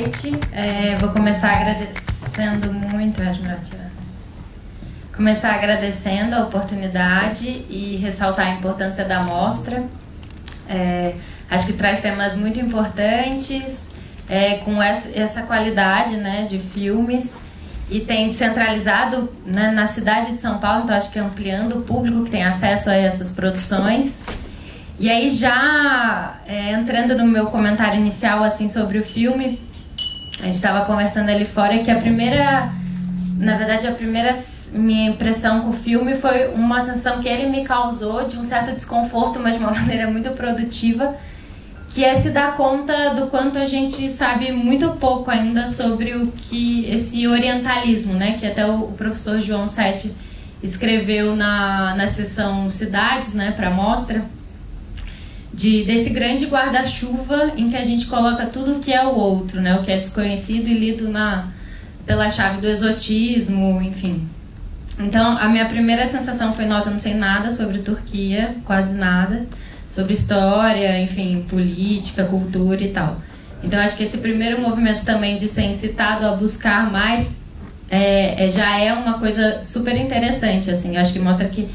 noite. Vou começar agradecendo muito, acho melhor tirar. Começar agradecendo a oportunidade e ressaltar a importância da mostra. Acho que traz temas muito importantes, com essa qualidade, né, de filmes, e tem centralizado, né, na cidade de São Paulo, então acho que ampliando o público que tem acesso a essas produções. E aí já entrando no meu comentário inicial assim sobre o filme, a gente estava conversando ali fora que a primeira minha impressão com o filme foi uma sensação que ele me causou de um certo desconforto, mas de uma maneira muito produtiva, que é se dar conta do quanto a gente sabe muito pouco ainda sobre o que esse orientalismo, né, que até o professor João Sete escreveu na seção Cidades, né, para a mostra, desse grande guarda-chuva em que a gente coloca tudo que é o outro, né, o que é desconhecido e lido pela chave do exotismo, enfim. Então, a minha primeira sensação foi, nossa, eu não sei nada sobre Turquia, quase nada, sobre história, enfim, política, cultura e tal. Então, acho que esse primeiro movimento também de ser incitado a buscar mais já é uma coisa super interessante, assim. Eu acho que mostra que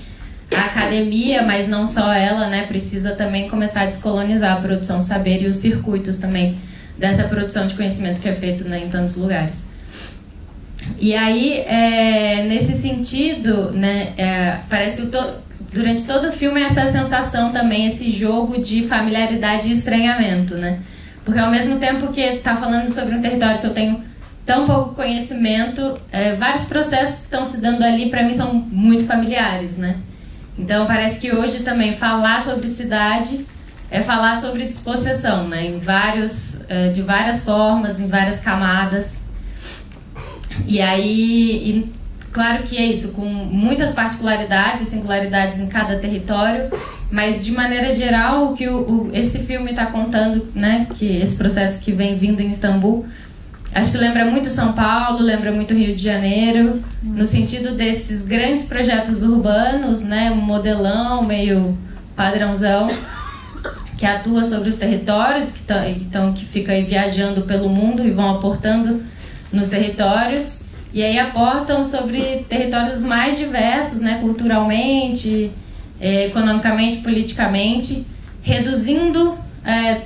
a academia, mas não só ela, né, precisa também começar a descolonizar a produção do saber e os circuitos também dessa produção de conhecimento que é feito, né, em tantos lugares. E aí, nesse sentido, né, parece que durante todo o filme essa sensação também, esse jogo de familiaridade e estranhamento, né? Porque ao mesmo tempo que está falando sobre um território que eu tenho tão pouco conhecimento, vários processos que estão se dando ali, para mim, são muito familiares, né? Então, parece que hoje também falar sobre cidade é falar sobre dispossessão, né? De várias formas, em várias camadas. E aí, claro que é isso, com muitas particularidades e singularidades em cada território, mas de maneira geral, o que esse filme está contando, né? Que esse processo que vem vindo em Istambul, acho que lembra muito São Paulo, lembra muito Rio de Janeiro, no sentido desses grandes projetos urbanos, né, um modelão meio padrãozão, que atua sobre os territórios, que fica aí viajando pelo mundo e vão aportando nos territórios, e aí aportam sobre territórios mais diversos, né, culturalmente, economicamente, politicamente, reduzindo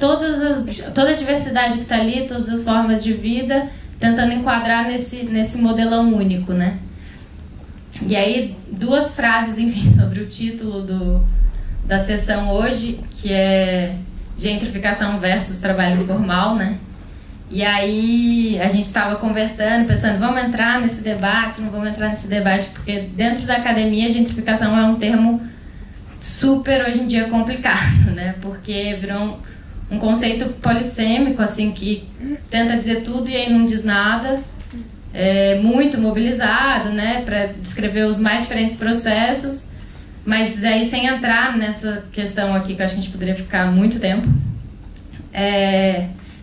toda a diversidade que está ali, todas as formas de vida, tentando enquadrar nesse modelão único, né? E aí, duas frases, enfim, sobre o título da sessão hoje, que é gentrificação versus trabalho informal, né? E aí, a gente estava conversando, pensando, vamos entrar nesse debate, não vamos entrar nesse debate, porque dentro da academia, gentrificação é um termo super, hoje em dia, complicado, né? Porque virou um conceito polissêmico, assim, que tenta dizer tudo e aí não diz nada. Muito mobilizado, né? Para descrever os mais diferentes processos, mas aí sem entrar nessa questão aqui, que eu acho que a gente poderia ficar muito tempo.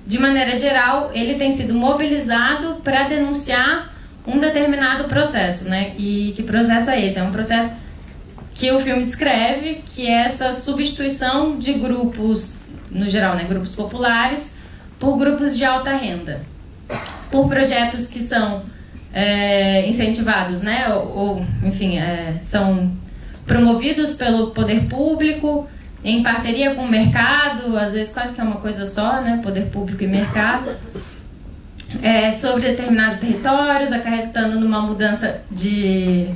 De maneira geral, ele tem sido mobilizado para denunciar um determinado processo, né? E que processo é esse? É um processo que o filme descreve, que é essa substituição de grupos, no geral, né, grupos populares, por grupos de alta renda, por projetos que são incentivados, né, enfim, são promovidos pelo poder público, em parceria com o mercado, às vezes quase que é uma coisa só, né, poder público e mercado, sobre determinados territórios, acarretando numa mudança de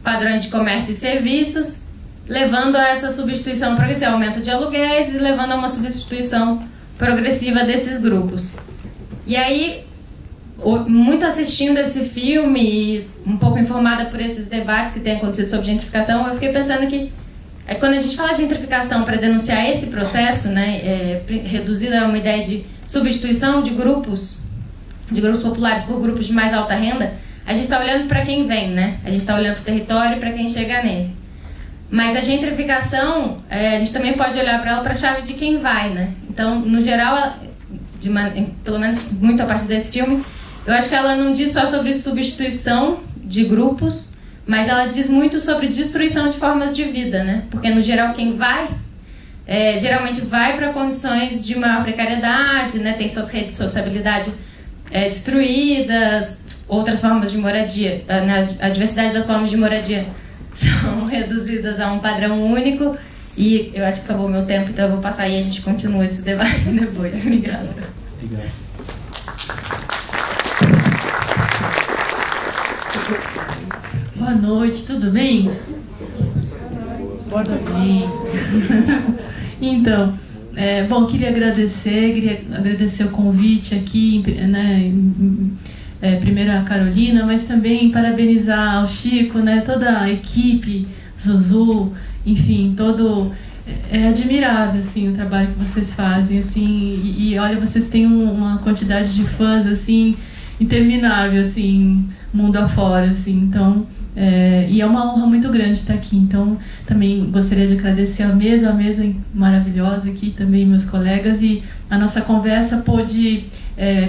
padrões de comércio e serviços, levando a essa substituição progressiva, aumento de aluguéis e levando a uma substituição progressiva desses grupos. E aí, muito assistindo esse filme e um pouco informada por esses debates que têm acontecido sobre gentrificação, eu fiquei pensando que quando a gente fala de gentrificação para denunciar esse processo, né, reduzida a uma ideia de substituição de grupos populares por grupos de mais alta renda, a gente está olhando para quem vem, né? A gente está olhando para o território e para quem chega nele. Mas a gentrificação, a gente também pode olhar para ela para a chave de quem vai, né? Então, no geral, pelo menos muito a partir desse filme, eu acho que ela não diz só sobre substituição de grupos, mas ela diz muito sobre destruição de formas de vida, né? Porque, no geral, quem vai, geralmente vai para condições de maior precariedade, né? Tem suas redes de sociabilidade destruídas, outras formas de moradia, a diversidade das formas de moradia são reduzidas a um padrão único. E eu acho que acabou o meu tempo, então eu vou passar e a gente continua esse debate depois. Obrigada. Obrigado. Boa noite, tudo bem? Boa noite. Então, bom, queria agradecer o convite aqui, né? Primeiro a Carolina, mas também parabenizar ao Chico, né? Toda a equipe, Zuzu, enfim, é admirável, assim, o trabalho que vocês fazem, assim, e olha, vocês têm uma quantidade de fãs, assim, interminável, assim, mundo afora, assim, então, e é uma honra muito grande estar aqui, então, também gostaria de agradecer a mesa maravilhosa aqui, também meus colegas, e a nossa conversa pôde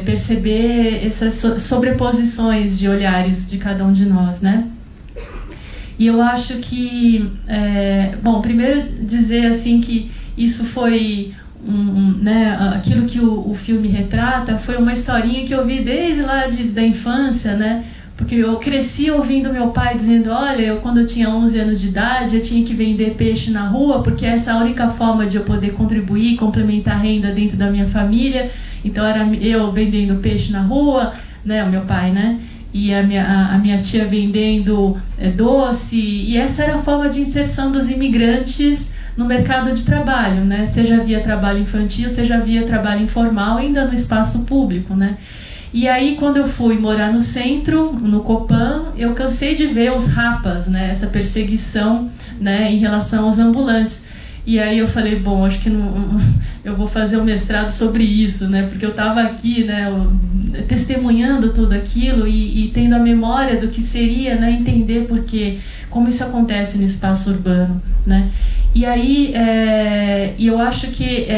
perceber essas sobreposições de olhares de cada um de nós, né? E eu acho que, bom, primeiro dizer assim que isso foi, né, aquilo que o filme retrata foi uma historinha que eu vi desde lá da infância, né? Porque eu cresci ouvindo meu pai dizendo, olha, quando eu tinha 11 anos de idade, eu tinha que vender peixe na rua, porque essa é a única forma de eu poder contribuir, complementar a renda dentro da minha família. Então era eu vendendo peixe na rua, né, o meu pai, né? E a minha tia vendendo doce, e essa era a forma de inserção dos imigrantes no mercado de trabalho, né? Seja via trabalho infantil, seja via trabalho informal, ainda no espaço público, né? E aí, quando eu fui morar no centro, no Copan, eu cansei de ver os rapas, né? Essa perseguição, né, em relação aos ambulantes. E aí eu falei, bom, acho que eu vou fazer um mestrado sobre isso, né? Porque eu estava aqui, né, testemunhando tudo aquilo e tendo a memória do que seria, né, entender como isso acontece no espaço urbano, né? E aí, eu acho que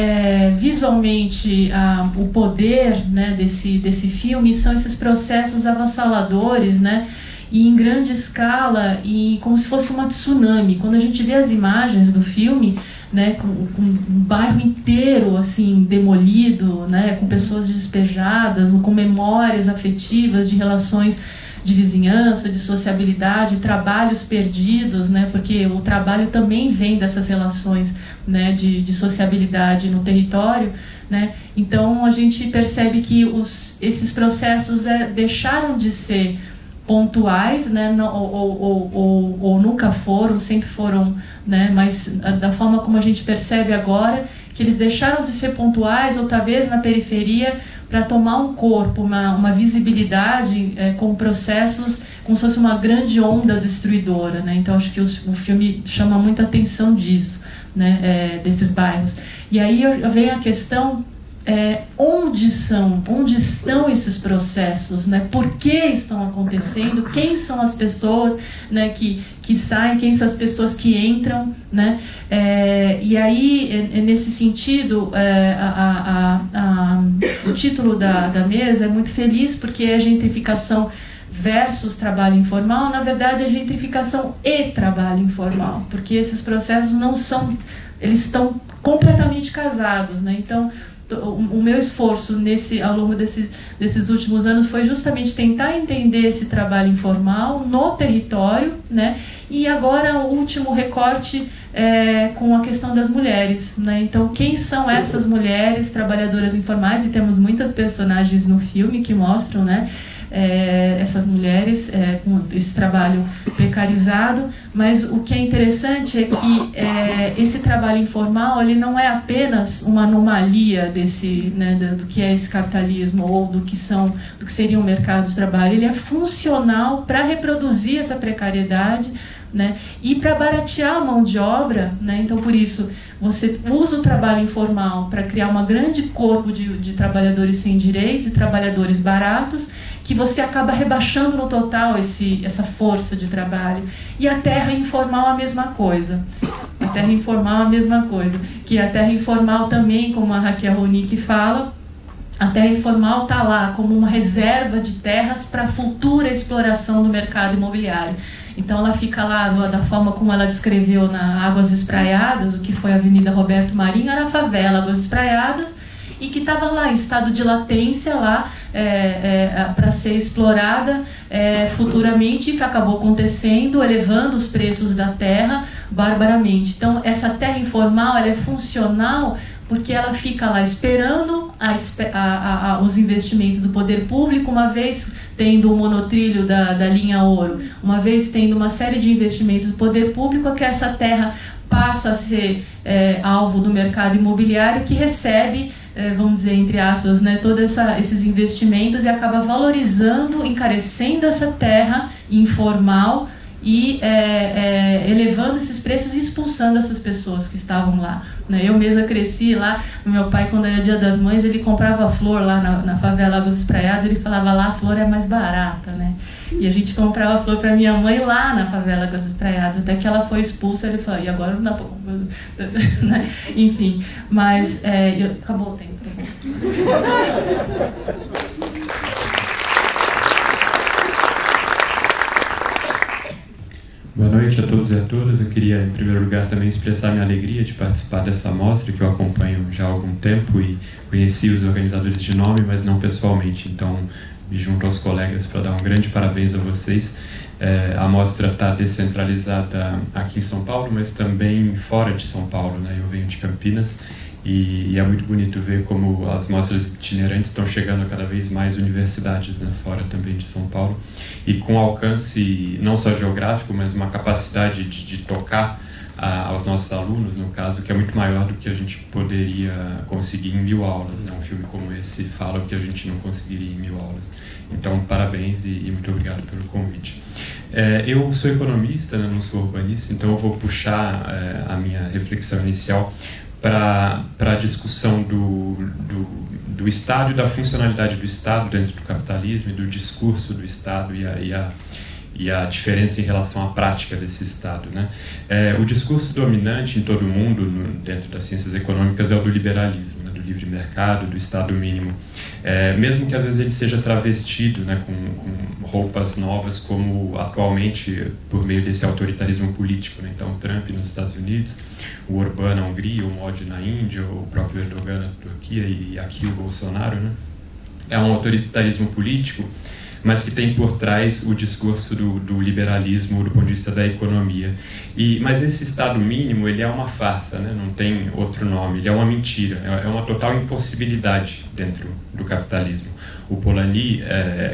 visualmente o poder, né, desse filme são esses processos avassaladores, né? E em grande escala, e como se fosse uma tsunami. Quando a gente vê as imagens do filme, né, com um bairro inteiro assim demolido, né, com pessoas despejadas, com memórias afetivas de relações de vizinhança, de sociabilidade, trabalhos perdidos, né, porque o trabalho também vem dessas relações, né, de sociabilidade no território, né. Então a gente percebe que esses processos deixaram de ser pontuais, né, ou nunca foram, sempre foram, né, mas da forma como a gente percebe agora, que eles deixaram de ser pontuais, ou talvez na periferia, para tomar um corpo, uma visibilidade com processos como se fosse uma grande onda destruidora, né? Então acho que o filme chama muita atenção disso, né, desses bairros. E aí vem a questão, onde estão esses processos, né? Por que estão acontecendo? Quem são as pessoas, né, que saem? Quem são as pessoas que entram, né? E aí, nesse sentido, o título da mesa é muito feliz, porque é gentrificação versus trabalho informal. Na verdade, é gentrificação e trabalho informal, porque esses processos eles estão completamente casados, né? Então, o meu esforço ao longo desses últimos anos foi justamente tentar entender esse trabalho informal no território, né? E agora o último recorte com a questão das mulheres, né? Então, quem são essas mulheres trabalhadoras informais? E temos muitas personagens no filme que mostram, né, essas mulheres com esse trabalho precarizado, mas o que é interessante é que esse trabalho informal, ele não é apenas uma anomalia do que é esse capitalismo ou do que seria um mercado de trabalho. Ele é funcional para reproduzir essa precariedade, né, e para baratear a mão de obra, né? Então, por isso, você usa o trabalho informal para criar um grande corpo de trabalhadores sem direitos e trabalhadores baratos, que você acaba rebaixando no total essa força de trabalho. E a terra informal a mesma coisa. A terra informal a mesma coisa. Que a terra informal também, como a Raquel Ronick fala, a terra informal está lá como uma reserva de terras para a futura exploração do mercado imobiliário. Então ela fica lá da forma como ela descreveu na Águas Espraiadas, o que foi a Avenida Roberto Marinho, era a favela Águas Espraiadas, e que estava lá em estado de latência lá, para ser explorada futuramente, que acabou acontecendo, elevando os preços da terra barbaramente. Então, essa terra informal, ela é funcional porque ela fica lá esperando os investimentos do poder público, uma vez tendo o monotrilho da linha ouro, uma vez tendo uma série de investimentos do poder público, que essa terra passa a ser alvo do mercado imobiliário, que recebe, vamos dizer, entre aspas, né, todos esses investimentos e acaba valorizando, encarecendo essa terra informal e elevando esses preços e expulsando essas pessoas que estavam lá. Eu mesma cresci lá, meu pai, quando era Dia das Mães, ele comprava flor lá na favela Águas Espraiadas, ele falava lá, a flor é mais barata, né? E a gente comprava flor para minha mãe lá na favela Águas Espraiadas, até que ela foi expulsa, ele falou, e agora não dá para comprar, né? Enfim, mas acabou o tempo, tá bom. Boa noite a todos e a todas. Eu queria, em primeiro lugar, também expressar minha alegria de participar dessa mostra, que eu acompanho já há algum tempo e conheci os organizadores de nome, mas não pessoalmente. Então, me junto aos colegas para dar um grande parabéns a vocês. A mostra está descentralizada aqui em São Paulo, mas também fora de São Paulo, né? Eu venho de Campinas e é muito bonito ver como as mostras itinerantes estão chegando a cada vez mais universidades, né? Fora também de São Paulo, e com alcance não só geográfico, mas uma capacidade de tocar aos nossos alunos, no caso, que é muito maior do que a gente poderia conseguir em 1000 aulas. Um filme como esse fala o que a gente não conseguiria em 1000 aulas. Então, parabéns e muito obrigado pelo convite. Eu sou economista, né, não sou urbanista, então eu vou puxar a minha reflexão inicial para a discussão do Estado e da funcionalidade do Estado dentro do capitalismo e do discurso do Estado e a diferença em relação à prática desse Estado, né? O discurso dominante em todo o mundo, dentro das ciências econômicas, é o do liberalismo, né? Do livre mercado, do Estado mínimo. Mesmo que às vezes ele seja travestido, né, com roupas novas, como atualmente por meio desse autoritarismo político, né? Então, Trump nos Estados Unidos, o Orbán na Hungria, o Modi na Índia, o próprio Erdogan na Turquia e aqui o Bolsonaro, né? É um autoritarismo político, mas que tem por trás o discurso do liberalismo do ponto de vista da economia. Mas esse Estado mínimo, ele é uma farsa, né? Não tem outro nome, ele é uma mentira, é uma total impossibilidade dentro do capitalismo. O Polanyi,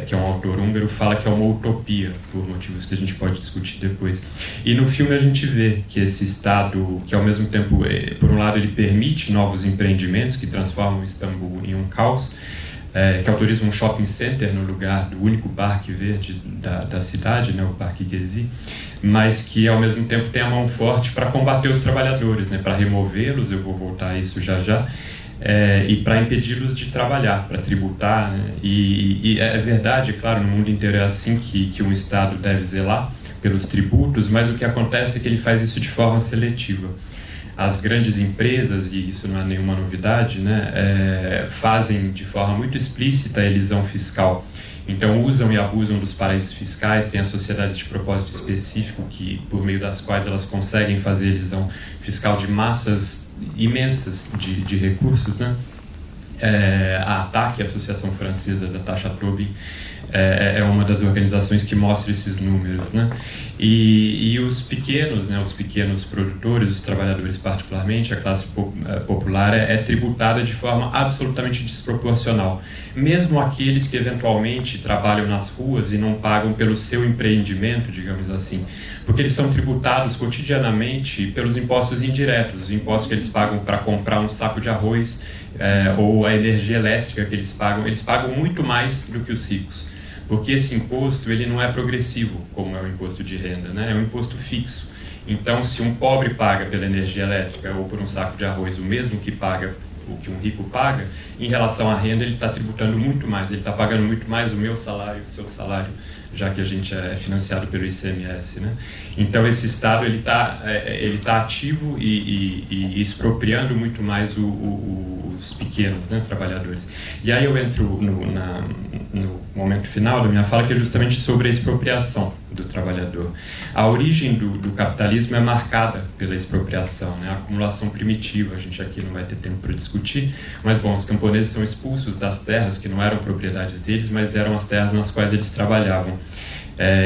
que é um autor húngaro, fala que é uma utopia, por motivos que a gente pode discutir depois. E no filme a gente vê que esse Estado, que ao mesmo tempo, por um lado, ele permite novos empreendimentos que transformam Istambul em um caos, que autoriza um shopping center no lugar do único parque verde da cidade, né, o Parque Gezi, mas que ao mesmo tempo tem a mão forte para combater os trabalhadores, né, para removê-los, eu vou voltar a isso já, e para impedi-los de trabalhar, para tributar, né, e é verdade, claro, no mundo inteiro é assim que um Estado deve zelar pelos tributos, mas o que acontece é que ele faz isso de forma seletiva. As grandes empresas, e isso não é nenhuma novidade, né, fazem de forma muito explícita a elisão fiscal. Então usam e abusam dos paraísos fiscais, tem as sociedades de propósito específico, por meio das quais elas conseguem fazer elisão fiscal de massas imensas de recursos, né? A ATTAC, a Associação Francesa da Taxa Tobin, é uma das organizações que mostra esses números, né? E os pequenos, né, os pequenos produtores, os trabalhadores particularmente, a classe popular é tributada de forma absolutamente desproporcional. Mesmo aqueles que eventualmente trabalham nas ruas e não pagam pelo seu empreendimento, digamos assim, porque eles são tributados cotidianamente pelos impostos indiretos, os impostos que eles pagam para comprar um saco de arroz, ou a energia elétrica que eles pagam muito mais do que os ricos. Porque esse imposto, ele não é progressivo, como é o imposto de renda, né? É um imposto fixo. Então, se um pobre paga pela energia elétrica ou por um saco de arroz o mesmo que paga o que um rico paga, em relação à renda ele está tributando muito mais, ele está pagando muito mais o meu salário, o seu salário, já que a gente é financiado pelo ICMS, né? Então esse Estado ele tá ativo e expropriando muito mais os pequenos, né, trabalhadores. E aí eu entro no momento final da minha fala, que é justamente sobre a expropriação. do trabalhador. A origem do capitalismo é marcada pela expropriação, né? A acumulação primitiva, a gente aqui não vai ter tempo para discutir, mas bom, os camponeses são expulsos das terras que não eram propriedades deles, mas eram as terras nas quais eles trabalhavam.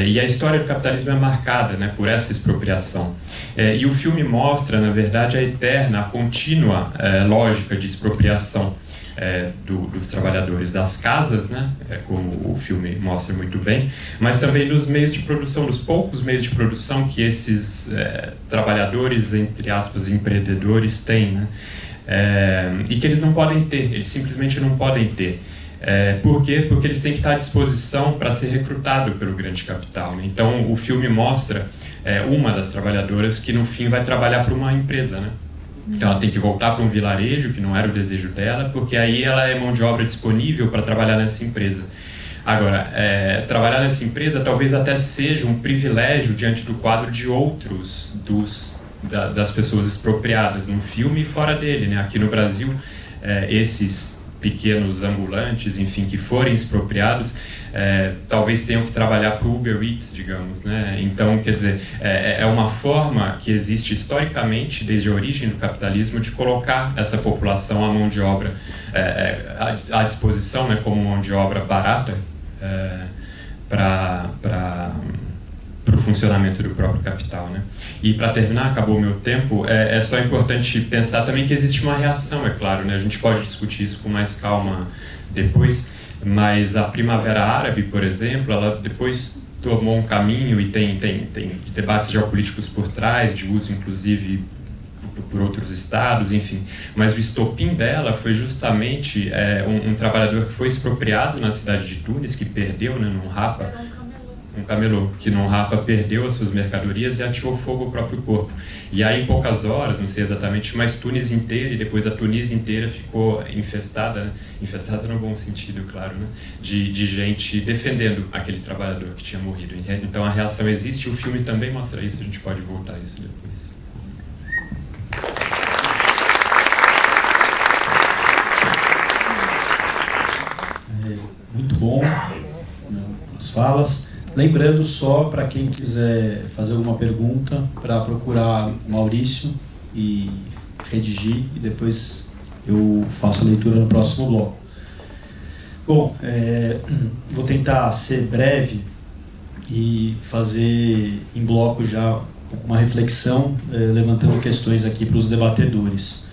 E a história do capitalismo é marcada, né, por essa expropriação. E o filme mostra, na verdade, a eterna, a contínua lógica de expropriação dos trabalhadores das casas, né, como o filme mostra muito bem, mas também dos meios de produção, dos poucos meios de produção que esses trabalhadores, entre aspas, empreendedores têm, né, e que eles não podem ter, eles simplesmente não podem ter. Por quê? Porque eles têm que estar à disposição para ser recrutado pelo grande capital, né? Então o filme mostra uma das trabalhadoras que no fim vai trabalhar para uma empresa, né? Então ela tem que voltar para um vilarejo, que não era o desejo dela, porque aí ela é mão de obra disponível para trabalhar nessa empresa. Agora, trabalhar nessa empresa talvez até seja um privilégio diante do quadro de outros das pessoas expropriadas no filme e fora dele, né? Aqui no Brasil, esses pequenos ambulantes, enfim, que forem expropriados, talvez tenham que trabalhar para o Uber Eats, digamos, né? Então, quer dizer, é uma forma que existe historicamente, desde a origem do capitalismo, de colocar essa população à mão de obra à disposição, né, como mão de obra barata para o funcionamento do próprio capital, né? E para terminar, acabou o meu tempo, é só importante pensar também que existe uma reação, é claro, né? A gente pode discutir isso com mais calma depois, mas a Primavera Árabe, por exemplo, ela depois tomou um caminho e tem debates geopolíticos por trás, de uso inclusive por outros estados, enfim. Mas o estopim dela foi justamente um trabalhador que foi expropriado na cidade de Tunis, que perdeu, né, num rapa, um camelô, que num rapa perdeu as suas mercadorias e atirou fogo ao próprio corpo. E aí, em poucas horas, não sei exatamente, mas Tunis inteira, e depois a Tunísia inteira ficou infestada, né? Infestada no bom sentido, claro, né? De gente defendendo aquele trabalhador que tinha morrido. Então a reação existe, e o filme também mostra isso, a gente pode voltar a isso depois. Muito bom as falas. Lembrando só, para quem quiser fazer alguma pergunta, para procurar o Maurício e redigir, e depois eu faço a leitura no próximo bloco. Bom, vou tentar ser breve e fazer em bloco já uma reflexão, levantando questões aqui para os debatedores.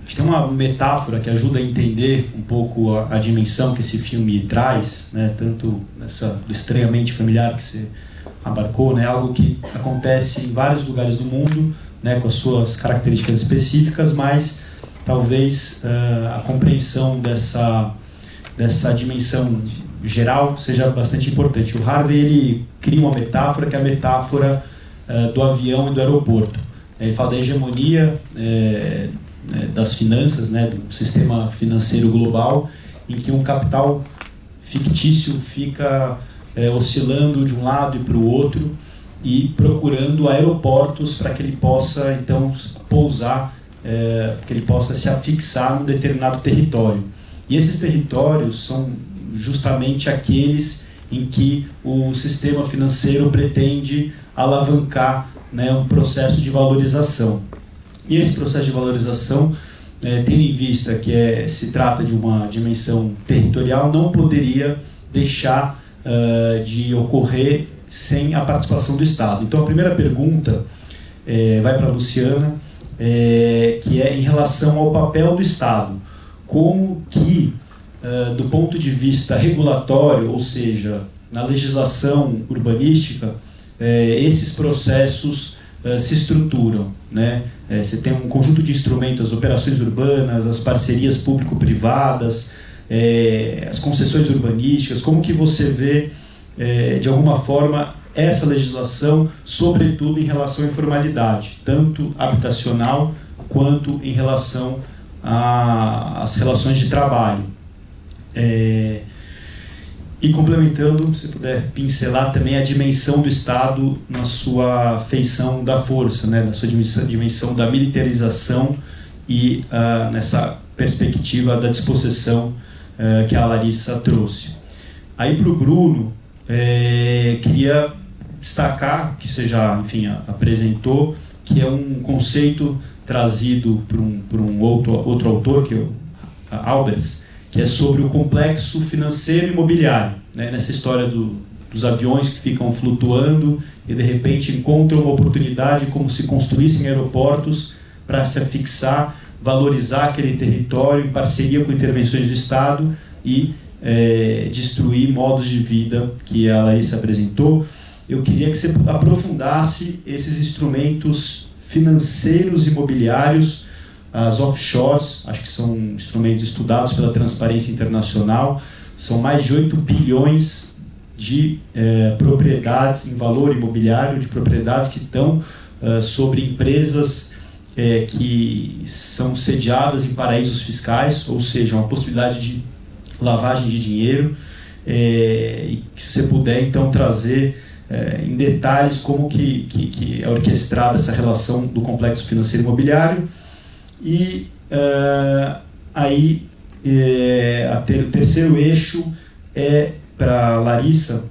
Acho que tem uma metáfora que ajuda a entender um pouco a dimensão que esse filme traz, né, tanto do estranhamente familiar que você abarcou, né, algo que acontece em vários lugares do mundo, né, com as suas características específicas, mas talvez a compreensão dessa dimensão geral seja bastante importante. O Harvey, ele cria uma metáfora que é a metáfora do avião e do aeroporto. Ele fala da hegemonia das finanças, né, do sistema financeiro global, em que um capital fictício fica oscilando de um lado e para o outro e procurando aeroportos para que ele possa então pousar, que ele possa se afixar num determinado território. E esses territórios são justamente aqueles em que o sistema financeiro pretende alavancar, né, um processo de valorização. E esse processo de valorização, tendo em vista que se trata de uma dimensão territorial, não poderia deixar de ocorrer sem a participação do Estado. Então, a primeira pergunta vai para a Luciana, que é em relação ao papel do Estado. Como que, do ponto de vista regulatório, ou seja, na legislação urbanística, esses processos se estruturam, né? Você tem um conjunto de instrumentos, as operações urbanas, as parcerias público-privadas, as concessões urbanísticas. Como que você vê, de alguma forma, essa legislação, sobretudo em relação à informalidade, tanto habitacional quanto em relação às relações de trabalho? E complementando, se puder pincelar também a dimensão do Estado na sua feição da força, né, na sua dimensão da militarização e nessa perspectiva da dispossessão que a Larissa trouxe. Aí para o Bruno, queria destacar, que você já, enfim, apresentou, que é um conceito trazido por um outro autor, que é o Albers, que é sobre o complexo financeiro e imobiliário, né? Nessa história dos aviões que ficam flutuando e de repente encontram uma oportunidade como se construíssem aeroportos para se afixar, valorizar aquele território em parceria com intervenções do Estado e destruir modos de vida que a Larissa apresentou. Eu queria que você aprofundasse esses instrumentos financeiros imobiliários, as offshores, acho que são instrumentos estudados pela Transparência Internacional, são mais de 8 bilhões de propriedades em valor imobiliário, de propriedades que estão sobre empresas que são sediadas em paraísos fiscais, ou seja, uma possibilidade de lavagem de dinheiro, e que se você puder então trazer em detalhes como que é orquestrada essa relação do complexo financeiro imobiliário. E aí o terceiro eixo é para Larissa,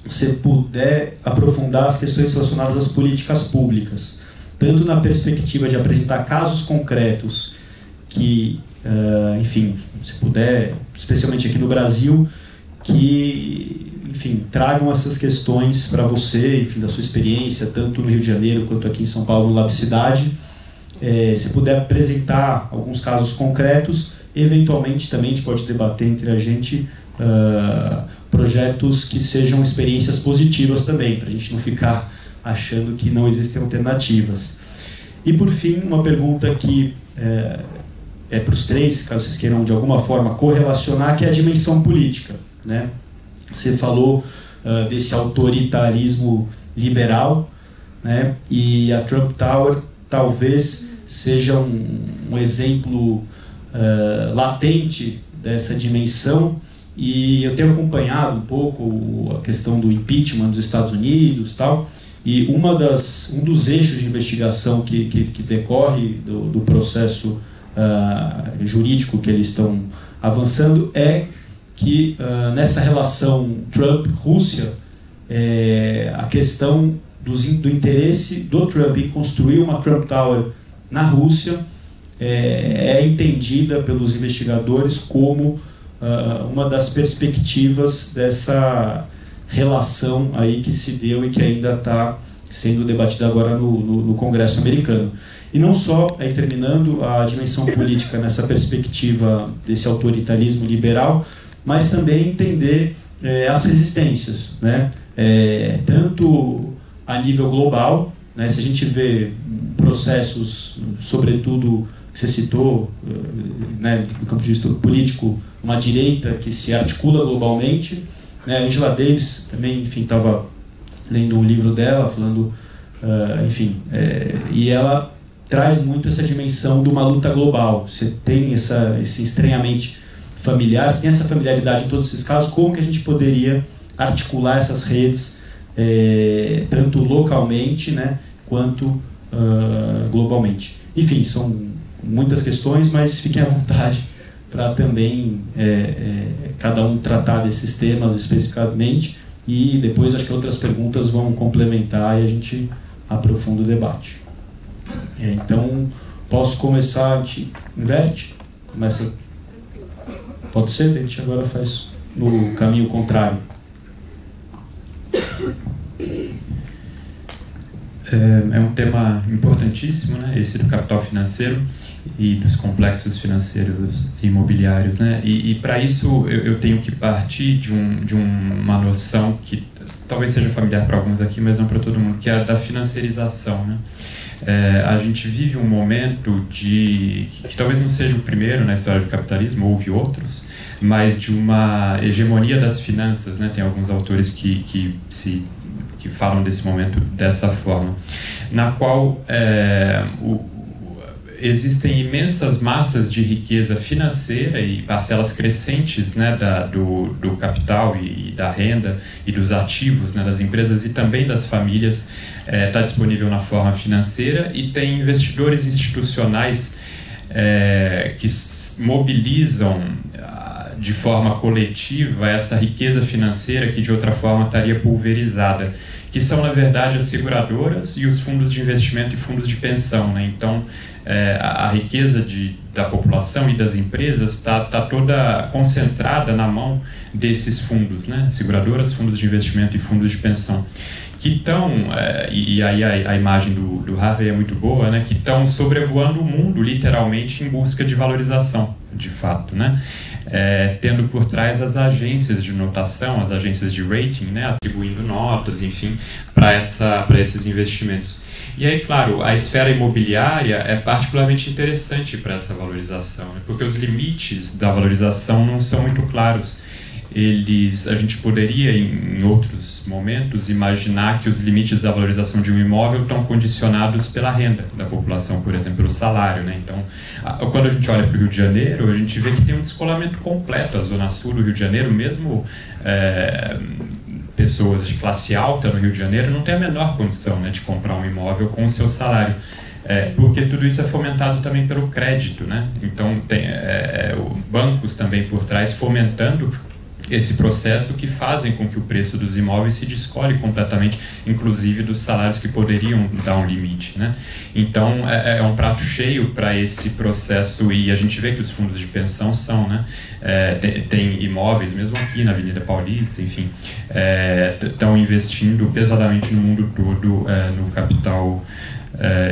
se puder aprofundar as questões relacionadas às políticas públicas, tanto na perspectiva de apresentar casos concretos que, enfim, se puder, especialmente aqui no Brasil, que, enfim, tragam essas questões para você, enfim, da sua experiência, tanto no Rio de Janeiro quanto aqui em São Paulo, no Lab Cidade. Se puder apresentar alguns casos concretos, eventualmente também a gente pode debater entre a gente projetos que sejam experiências positivas também, para a gente não ficar achando que não existem alternativas. E por fim, uma pergunta que é para os três, caso vocês queiram de alguma forma correlacionar, que é a dimensão política, né? Você falou desse autoritarismo liberal, né? E a Trump Tower talvez seja um exemplo latente dessa dimensão. E eu tenho acompanhado um pouco a questão do impeachment dos Estados Unidos, tal, e um dos eixos de investigação que decorre do processo jurídico que eles estão avançando é que nessa relação Trump-Rússia, a questão do interesse do Trump em construir uma Trump Tower na Rússia é entendida pelos investigadores como uma das perspectivas dessa relação aí que se deu e que ainda está sendo debatida agora no Congresso americano. E não só, aí terminando, a dimensão política nessa perspectiva desse autoritarismo liberal, mas também entender as resistências, né? Tanto a nível global, né? Se a gente vê processos, sobretudo, que você citou, né, do campo de vista político, uma direita que se articula globalmente, né? Angela Davis também, enfim, estava lendo um livro dela, falando, enfim, e ela traz muito essa dimensão de uma luta global. Você tem esse estranhamento familiar, você tem essa familiaridade em todos esses casos, como que a gente poderia articular essas redes, tanto localmente, né, quanto globalmente. Enfim, são muitas questões, mas fiquem à vontade para também cada um tratar desses temas especificamente, e depois acho que outras perguntas vão complementar e a gente aprofunda o debate. Então, posso começar, a gente inverte? Começa, pode ser? A gente agora faz no caminho contrário. É um tema importantíssimo, né? Esse do capital financeiro e dos complexos financeiros e imobiliários, né? E para isso eu tenho que partir de uma noção que talvez seja familiar para alguns aqui, mas não para todo mundo, que é a da financiarização, né? A gente vive um momento que talvez não seja o primeiro na história do capitalismo, houve outros, mas de uma hegemonia das finanças, né? Tem alguns autores que falam desse momento dessa forma, na qual existem imensas massas de riqueza financeira e parcelas crescentes, né, do capital e da renda e dos ativos, né, das empresas e também das famílias, está disponível na forma financeira, e tem investidores institucionais que mobilizam de forma coletiva essa riqueza financeira que de outra forma estaria pulverizada, que são, na verdade, as seguradoras e os fundos de investimento e fundos de pensão, né? Então, a riqueza da população e das empresas está toda concentrada na mão desses fundos, né? Seguradoras, fundos de investimento e fundos de pensão, que estão, e aí a imagem do Harvey é muito boa, né? Que estão sobrevoando o mundo, literalmente, em busca de valorização, de fato, né? Tendo por trás as agências de notação, as agências de rating, né, atribuindo notas, enfim, para esses investimentos. E aí, claro, a esfera imobiliária é particularmente interessante para essa valorização, né, porque os limites da valorização não são muito claros. A gente poderia, em outros momentos, imaginar que os limites da valorização de um imóvel estão condicionados pela renda da população, por exemplo, pelo salário, né? Então, quando a gente olha para o Rio de Janeiro, a gente vê que tem um descolamento completo. A zona sul do Rio de Janeiro, mesmo pessoas de classe alta no Rio de Janeiro, não tem a menor condição, né, de comprar um imóvel com o seu salário. Porque tudo isso é fomentado também pelo crédito, né? Então, tem bancos também por trás fomentando esse processo, que fazem com que o preço dos imóveis se descole completamente, inclusive dos salários que poderiam dar um limite, né? Então, é um prato cheio para esse processo, e a gente vê que os fundos de pensão são, né? Tem imóveis, mesmo aqui na Avenida Paulista, enfim, estão investindo pesadamente no mundo todo no capital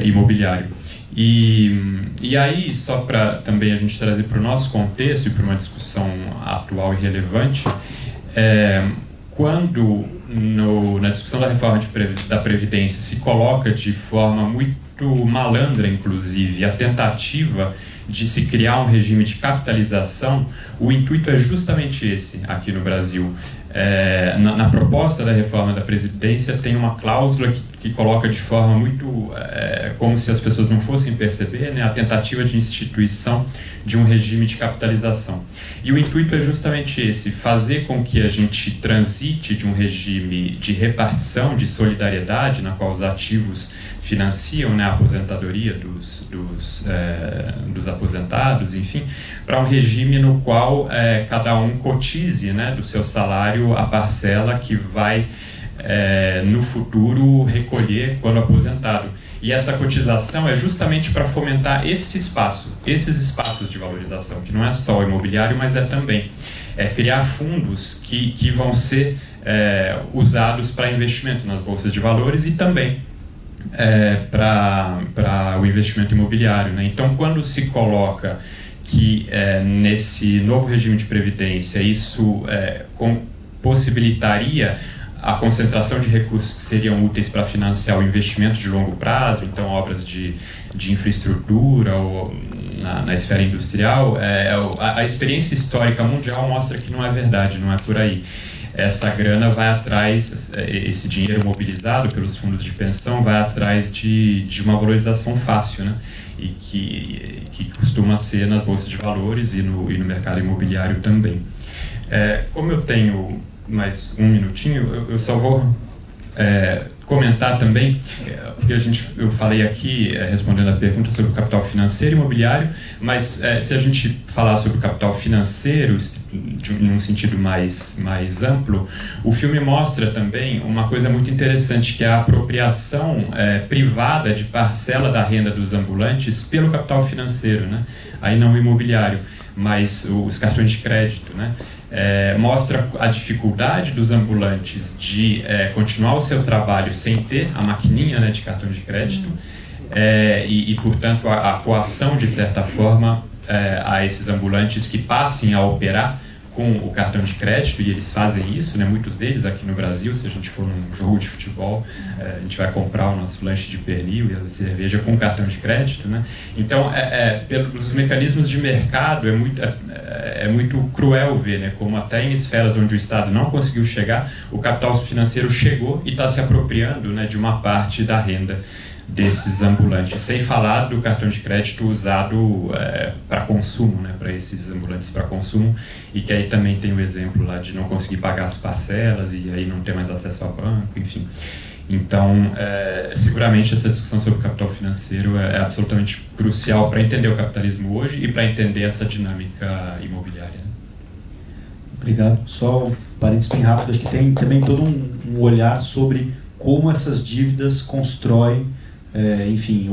imobiliário. E aí, só para também a gente trazer para o nosso contexto e para uma discussão atual e relevante, quando na discussão da reforma da Previdência se coloca de forma muito malandra, inclusive, a tentativa de se criar um regime de capitalização, o intuito é justamente esse aqui no Brasil. Na proposta da reforma da Previdência tem uma cláusula que coloca de forma muito como se as pessoas não fossem perceber, né, a tentativa de instituição de um regime de capitalização. E o intuito é justamente esse: fazer com que a gente transite de um regime de repartição, de solidariedade, na qual os ativos financiam, né, a aposentadoria dos aposentados, enfim, para um regime no qual cada um cotize, né, do seu salário a parcela que vai no futuro recolher quando aposentado. E essa cotização é justamente para fomentar esses espaços de valorização, que não é só o imobiliário, mas também criar fundos que vão ser usados para investimento nas bolsas de valores e também para o investimento imobiliário, né? Então, quando se coloca que nesse novo regime de previdência isso possibilitaria a concentração de recursos que seriam úteis para financiar o investimento de longo prazo, então obras de infraestrutura ou na esfera industrial, a experiência histórica mundial mostra que não é verdade, não é por aí. Essa grana vai atrás, esse dinheiro mobilizado pelos fundos de pensão vai atrás de uma valorização fácil, né? E que costuma ser nas bolsas de valores e no mercado imobiliário também. Como eu tenho mais um minutinho, eu só vou comentar também, porque eu falei aqui, respondendo a pergunta sobre o capital financeiro e imobiliário, mas se a gente falar sobre o capital financeiro em um sentido mais amplo, o filme mostra também uma coisa muito interessante, que é a apropriação privada de parcela da renda dos ambulantes pelo capital financeiro, né? Aí não o imobiliário, mas os cartões de crédito, né? Mostra a dificuldade dos ambulantes de continuar o seu trabalho sem ter a maquininha, né, de cartão de crédito, portanto, a coação, de certa forma, a esses ambulantes que passem a operar com o cartão de crédito, e eles fazem isso, né, muitos deles aqui no Brasil. Se a gente for num jogo de futebol, a gente vai comprar o nosso lanche de pernil e a cerveja com cartão de crédito, né? Então, pelos mecanismos de mercado, é muito cruel ver, né, como até em esferas onde o Estado não conseguiu chegar, o capital financeiro chegou e está se apropriando, né, de uma parte da renda desses ambulantes, sem falar do cartão de crédito usado para consumo, né, para esses ambulantes para consumo, e que aí também tem o exemplo lá de não conseguir pagar as parcelas e aí não ter mais acesso ao banco, enfim. Então, seguramente essa discussão sobre o capital financeiro é absolutamente crucial para entender o capitalismo hoje e para entender essa dinâmica imobiliária. Obrigado. Só um parênteses bem rápido, acho que tem também todo um olhar sobre como essas dívidas constroem, enfim,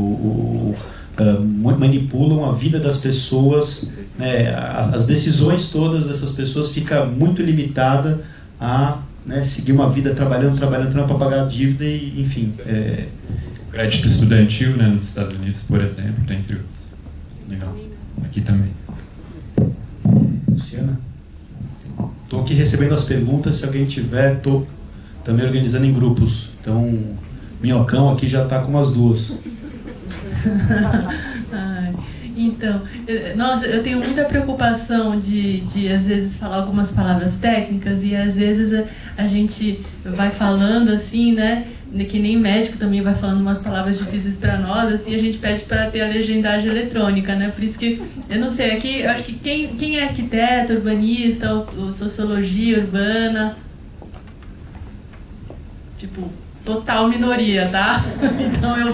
manipulam a vida das pessoas, né, as decisões todas dessas pessoas ficam muito limitadas a, né, seguir uma vida trabalhando para pagar a dívida e, enfim... Crédito estudantil, né, nos Estados Unidos, por exemplo, entre outros. Legal. Aqui também. Luciana? Estou aqui recebendo as perguntas, se alguém tiver, estou também organizando em grupos. Então, Minhocão aqui já está com umas 2. Então, nossa, eu tenho muita preocupação de às vezes falar algumas palavras técnicas e às vezes a gente vai falando assim, né, que nem médico também vai falando umas palavras difíceis para nós, assim, a gente pede para ter a legendagem eletrônica, né, por isso que, eu não sei, aqui, eu acho que quem é arquiteto, urbanista, ou sociologia urbana, tipo... total minoria, tá? Então eu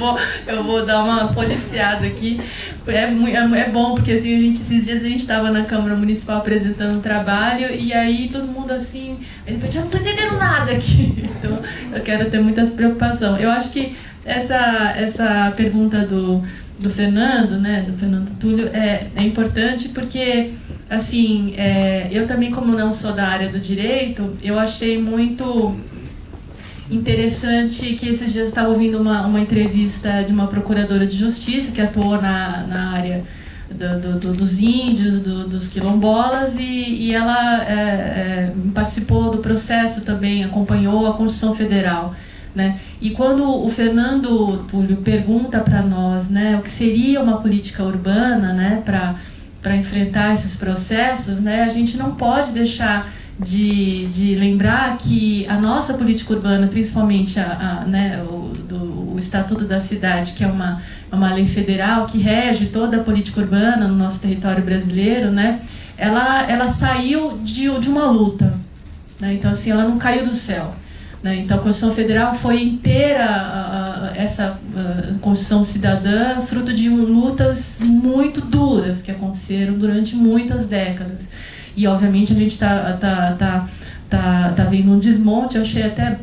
vou dar uma policiada aqui. É bom, porque assim, esses dias a gente estava na Câmara Municipal apresentando um trabalho e aí todo mundo assim, aí depois, eu não estou entendendo nada aqui. Então eu quero ter muita preocupação. Eu acho que essa pergunta do Fernando, né, do Fernando Túlio, é importante porque, assim, eu também, como não sou da área do direito, eu achei muito... interessante que esses dias eu estava ouvindo uma entrevista de uma procuradora de justiça que atuou na área dos índios, dos quilombolas, e ela participou do processo também, acompanhou a Constituição Federal, né? E quando o Fernando Túlio pergunta para nós, né, o que seria uma política urbana, né, para enfrentar esses processos, né, a gente não pode deixar de lembrar que a nossa política urbana, principalmente né, o Estatuto da Cidade, que é uma lei federal que rege toda a política urbana no nosso território brasileiro, né, ela saiu de uma luta, né, então assim, ela não caiu do céu, né, então a Constituição Federal foi inteira, essa Constituição Cidadã, fruto de lutas muito duras que aconteceram durante muitas décadas. E, obviamente, a gente tá vendo um desmonte. Eu achei até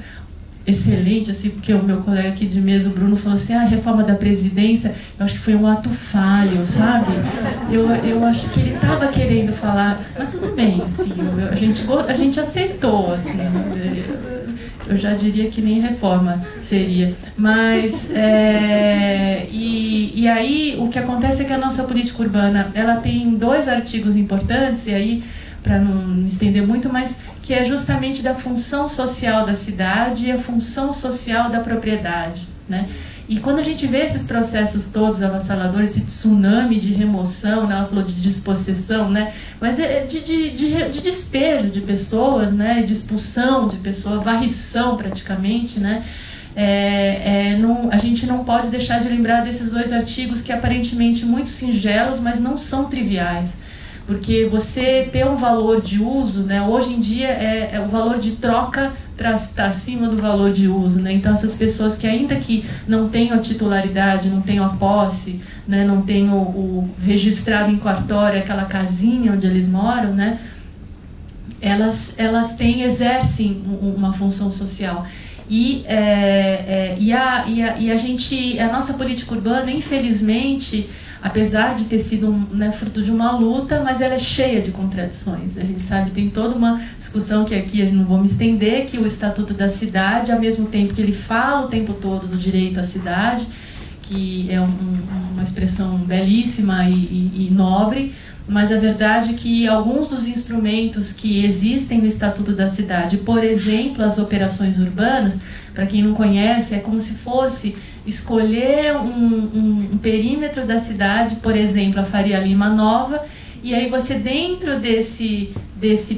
excelente, assim, porque o meu colega aqui de mesa, o Bruno, falou assim, a reforma da Previdência, eu acho que foi um ato falho, sabe? Eu acho que ele estava querendo falar, mas tudo bem, assim, a gente aceitou, assim, eu já diria que nem reforma seria. Mas, e aí, o que acontece é que a nossa política urbana, ela tem 2 artigos importantes, e aí, para não me estender muito, mas que é justamente da função social da cidade e a função social da propriedade, né? E quando a gente vê esses processos todos avassaladores, esse tsunami de remoção, né? Ela falou de dispossessão, né? Mas de despejo de pessoas, né? De expulsão de pessoas, varrição praticamente, né? A gente não pode deixar de lembrar desses 2 artigos que aparentemente muito singelos, mas não são triviais. Porque você ter um valor de uso, né, hoje em dia o valor de troca está acima do valor de uso, né? Então essas pessoas que ainda que não tenham a titularidade, não tenham a posse, né, não tenham o registrado em cartório aquela casinha onde eles moram, né, elas exercem uma função social. E a nossa política urbana, infelizmente, apesar de ter sido fruto de uma luta, mas ela é cheia de contradições. A gente sabe, tem toda uma discussão que aqui eu não vou me estender, que o Estatuto da Cidade, ao mesmo tempo que ele fala o tempo todo do direito à cidade, que é uma expressão belíssima e nobre, mas a verdade é que alguns dos instrumentos que existem no Estatuto da Cidade, por exemplo, as operações urbanas, para quem não conhece, é como se fosse escolher um perímetro da cidade, por exemplo, a Faria Lima Nova, e aí você, dentro desse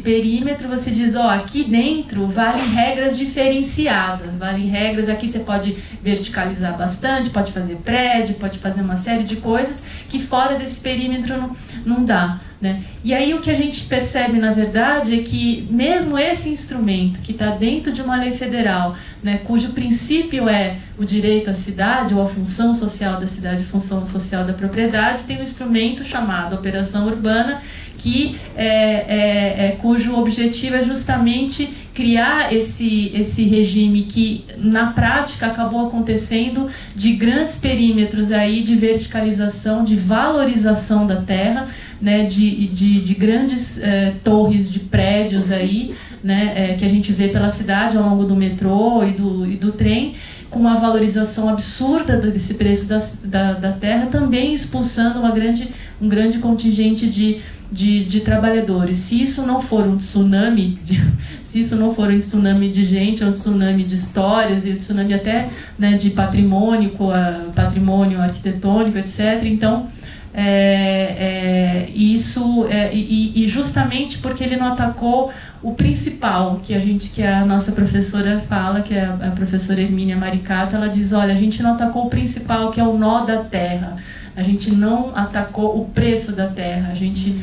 perímetro, você diz, aqui dentro valem regras diferenciadas, valem regras, aqui você pode verticalizar bastante, pode fazer prédio, pode fazer uma série de coisas que fora desse perímetro não dá, né? E aí o que a gente percebe, na verdade, é que mesmo esse instrumento que está dentro de uma lei federal, né, cujo princípio é o direito à cidade, ou a função social da cidade, função social da propriedade, tem um instrumento chamado operação urbana, cujo objetivo é justamente criar esse regime que, na prática, acabou acontecendo de grandes perímetros aí de verticalização, de valorização da terra, né, de grandes torres de prédios aí, né, que a gente vê pela cidade ao longo do metrô e do trem, com uma valorização absurda desse preço da terra, também expulsando um grande contingente de trabalhadores. Se isso não for um tsunami, se isso não for um tsunami de gente, um tsunami de histórias e um tsunami até, né, de patrimônio arquitetônico, etc. Então, e justamente porque ele não atacou o principal que a nossa professora fala, que é a professora Hermínia Maricato, ela diz: olha, a gente não atacou o principal, que é o nó da terra. A gente não atacou o preço da terra, a gente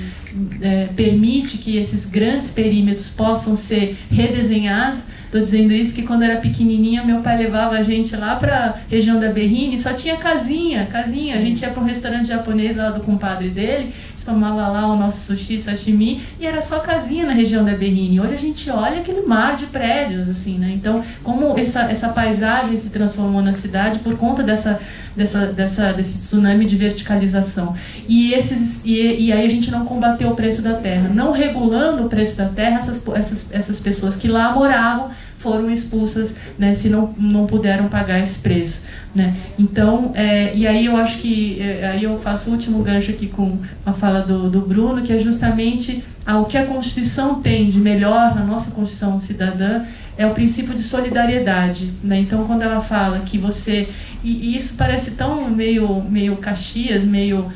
permite que esses grandes perímetros possam ser redesenhados. Estou dizendo isso que quando era pequenininha, meu pai levava a gente lá para a região da Berrini e só tinha casinha. A gente ia para um restaurante japonês lá do compadre dele, a gente tomava lá o nosso sushi, sashimi, e era só casinha na região da Berrini. Hoje a gente olha aquele mar de prédios, assim, né? Então, como essa paisagem se transformou na cidade por conta desse tsunami de verticalização. E aí a gente não combateu o preço da terra. Não regulando o preço da terra, essas pessoas que lá moravam foram expulsas, né, se não puderam pagar esse preço, né? Então, e aí eu acho que aí eu faço o último gancho aqui com a fala do Bruno, que é justamente o que a Constituição tem de melhor na nossa Constituição cidadã é o princípio de solidariedade, né? Então, quando ela fala que você... E isso parece tão meio Caxias, meio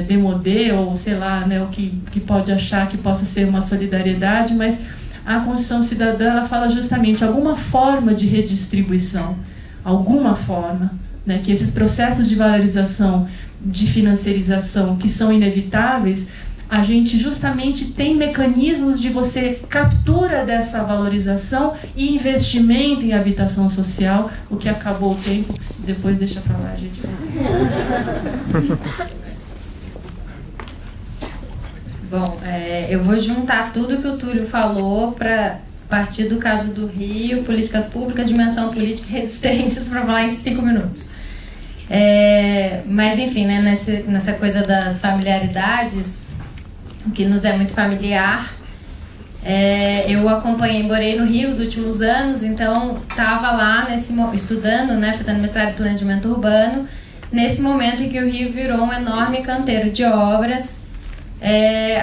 demodê, ou sei lá, né, o que pode achar que possa ser uma solidariedade, mas a Constituição Cidadã, ela fala justamente alguma forma de redistribuição, alguma forma, né, que esses processos de valorização, de financiarização, que são inevitáveis, a gente justamente tem mecanismos de você captura dessa valorização e investimento em habitação social, o que acabou o tempo, depois deixa pra lá, gente. Bom, eu vou juntar tudo que o Túlio falou para partir do caso do Rio, políticas públicas, dimensão política e resistências, para falar em 5 minutos. Mas, enfim, né, nessa coisa das familiaridades, que nos é muito familiar, eu morei no Rio os últimos anos, então estava lá estudando, né, fazendo mestrado em planejamento urbano, nesse momento em que o Rio virou um enorme canteiro de obras,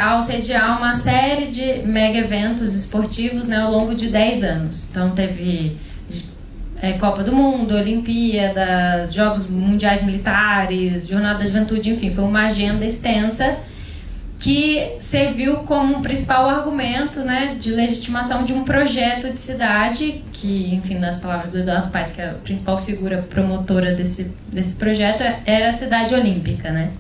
ao sediar uma série de mega eventos esportivos, né, ao longo de 10 anos. Então teve Copa do Mundo, Olimpíadas, Jogos Mundiais Militares, Jornada da Juventude, enfim, foi uma agenda extensa que serviu como um principal argumento, né, de legitimação de um projeto de cidade, que, enfim, nas palavras do Eduardo Paes, que é a principal figura promotora desse projeto, era a cidade olímpica, né?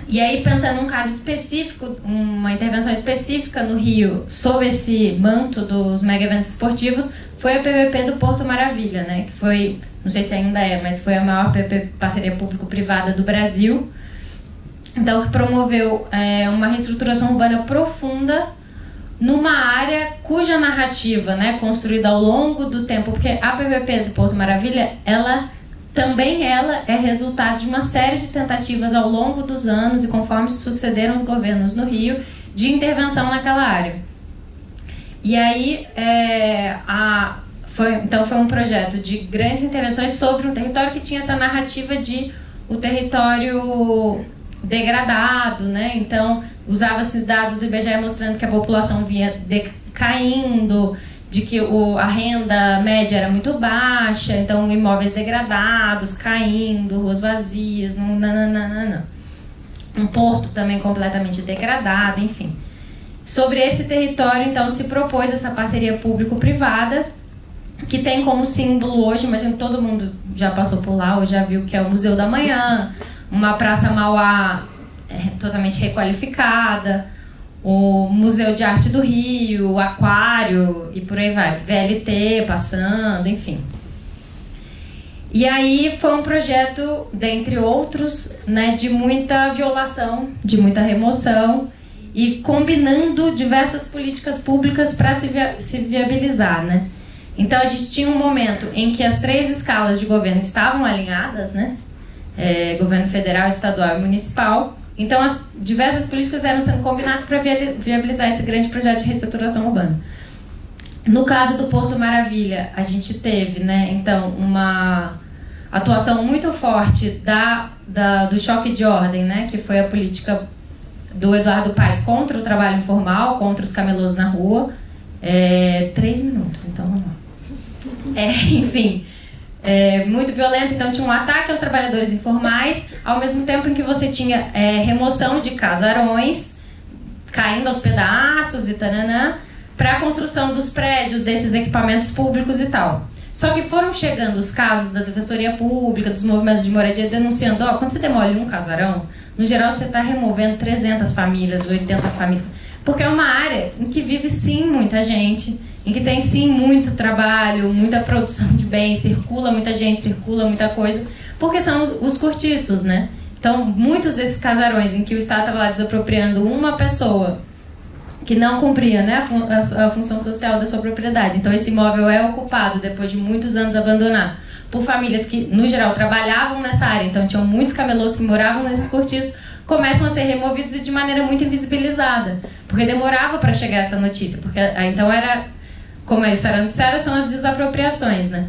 E aí, pensando num caso específico, uma intervenção específica no Rio sobre esse manto dos mega eventos esportivos, foi a PPP do Porto Maravilha, né? Que foi, não sei se ainda mas foi a maior PPP, parceria público-privada do Brasil. Então, que promoveu uma reestruturação urbana profunda numa área cuja narrativa, né, construída ao longo do tempo, porque a PPP do Porto Maravilha, ela é resultado de uma série de tentativas ao longo dos anos e conforme sucederam os governos no Rio, de intervenção naquela área. E aí, foi um projeto de grandes intervenções sobre um território que tinha essa narrativa de o território degradado, né? Então, usava-se dados do IBGE mostrando que a população vinha decaindo, de que a renda média era muito baixa, então imóveis degradados, caindo, ruas vazias, um porto também completamente degradado, enfim. Sobre esse território, então, se propôs essa parceria público-privada, que tem como símbolo hoje, imagino que todo mundo já passou por lá ou já viu, que é o Museu da Manhã, uma Praça Mauá totalmente requalificada, o Museu de Arte do Rio, o Aquário e por aí vai, VLT passando, enfim. E aí foi um projeto, dentre outros, né, de muita violação, de muita remoção, e combinando diversas políticas públicas para se viabilizar, né? Então a gente tinha um momento em que as 3 escalas de governo estavam alinhadas, né? Governo federal, estadual e municipal. Então as diversas políticas eram sendo combinadas para viabilizar esse grande projeto de reestruturação urbana. No caso do Porto Maravilha, a gente teve, né, então, uma atuação muito forte do choque de ordem, né, que foi a política do Eduardo Paes contra o trabalho informal, contra os camelôs na rua. 3 minutos, então vamos lá. Enfim, muito violento. Então tinha um ataque aos trabalhadores informais, ao mesmo tempo em que você tinha remoção de casarões caindo aos pedaços e tananã, para a construção dos prédios, desses equipamentos públicos e tal. Só que foram chegando os casos da Defensoria Pública, dos movimentos de moradia, denunciando, quando você demole um casarão, no geral você está removendo 300 famílias, 80 famílias, porque é uma área em que vive sim muita gente, em que tem sim muito trabalho, muita produção de bens, circula muita gente, circula muita coisa, porque são os cortiços, né? Então, muitos desses casarões em que o Estado estava lá desapropriando uma pessoa que não cumpria, né, a função social da sua propriedade. Então esse imóvel é ocupado depois de muitos anos abandonado por famílias que, no geral, trabalhavam nessa área. Então tinham muitos camelôs que moravam nesses cortiços, começam a ser removidos e de maneira muito invisibilizada, porque demorava para chegar essa notícia, porque então era, como a história noticiária, são as desapropriações, né?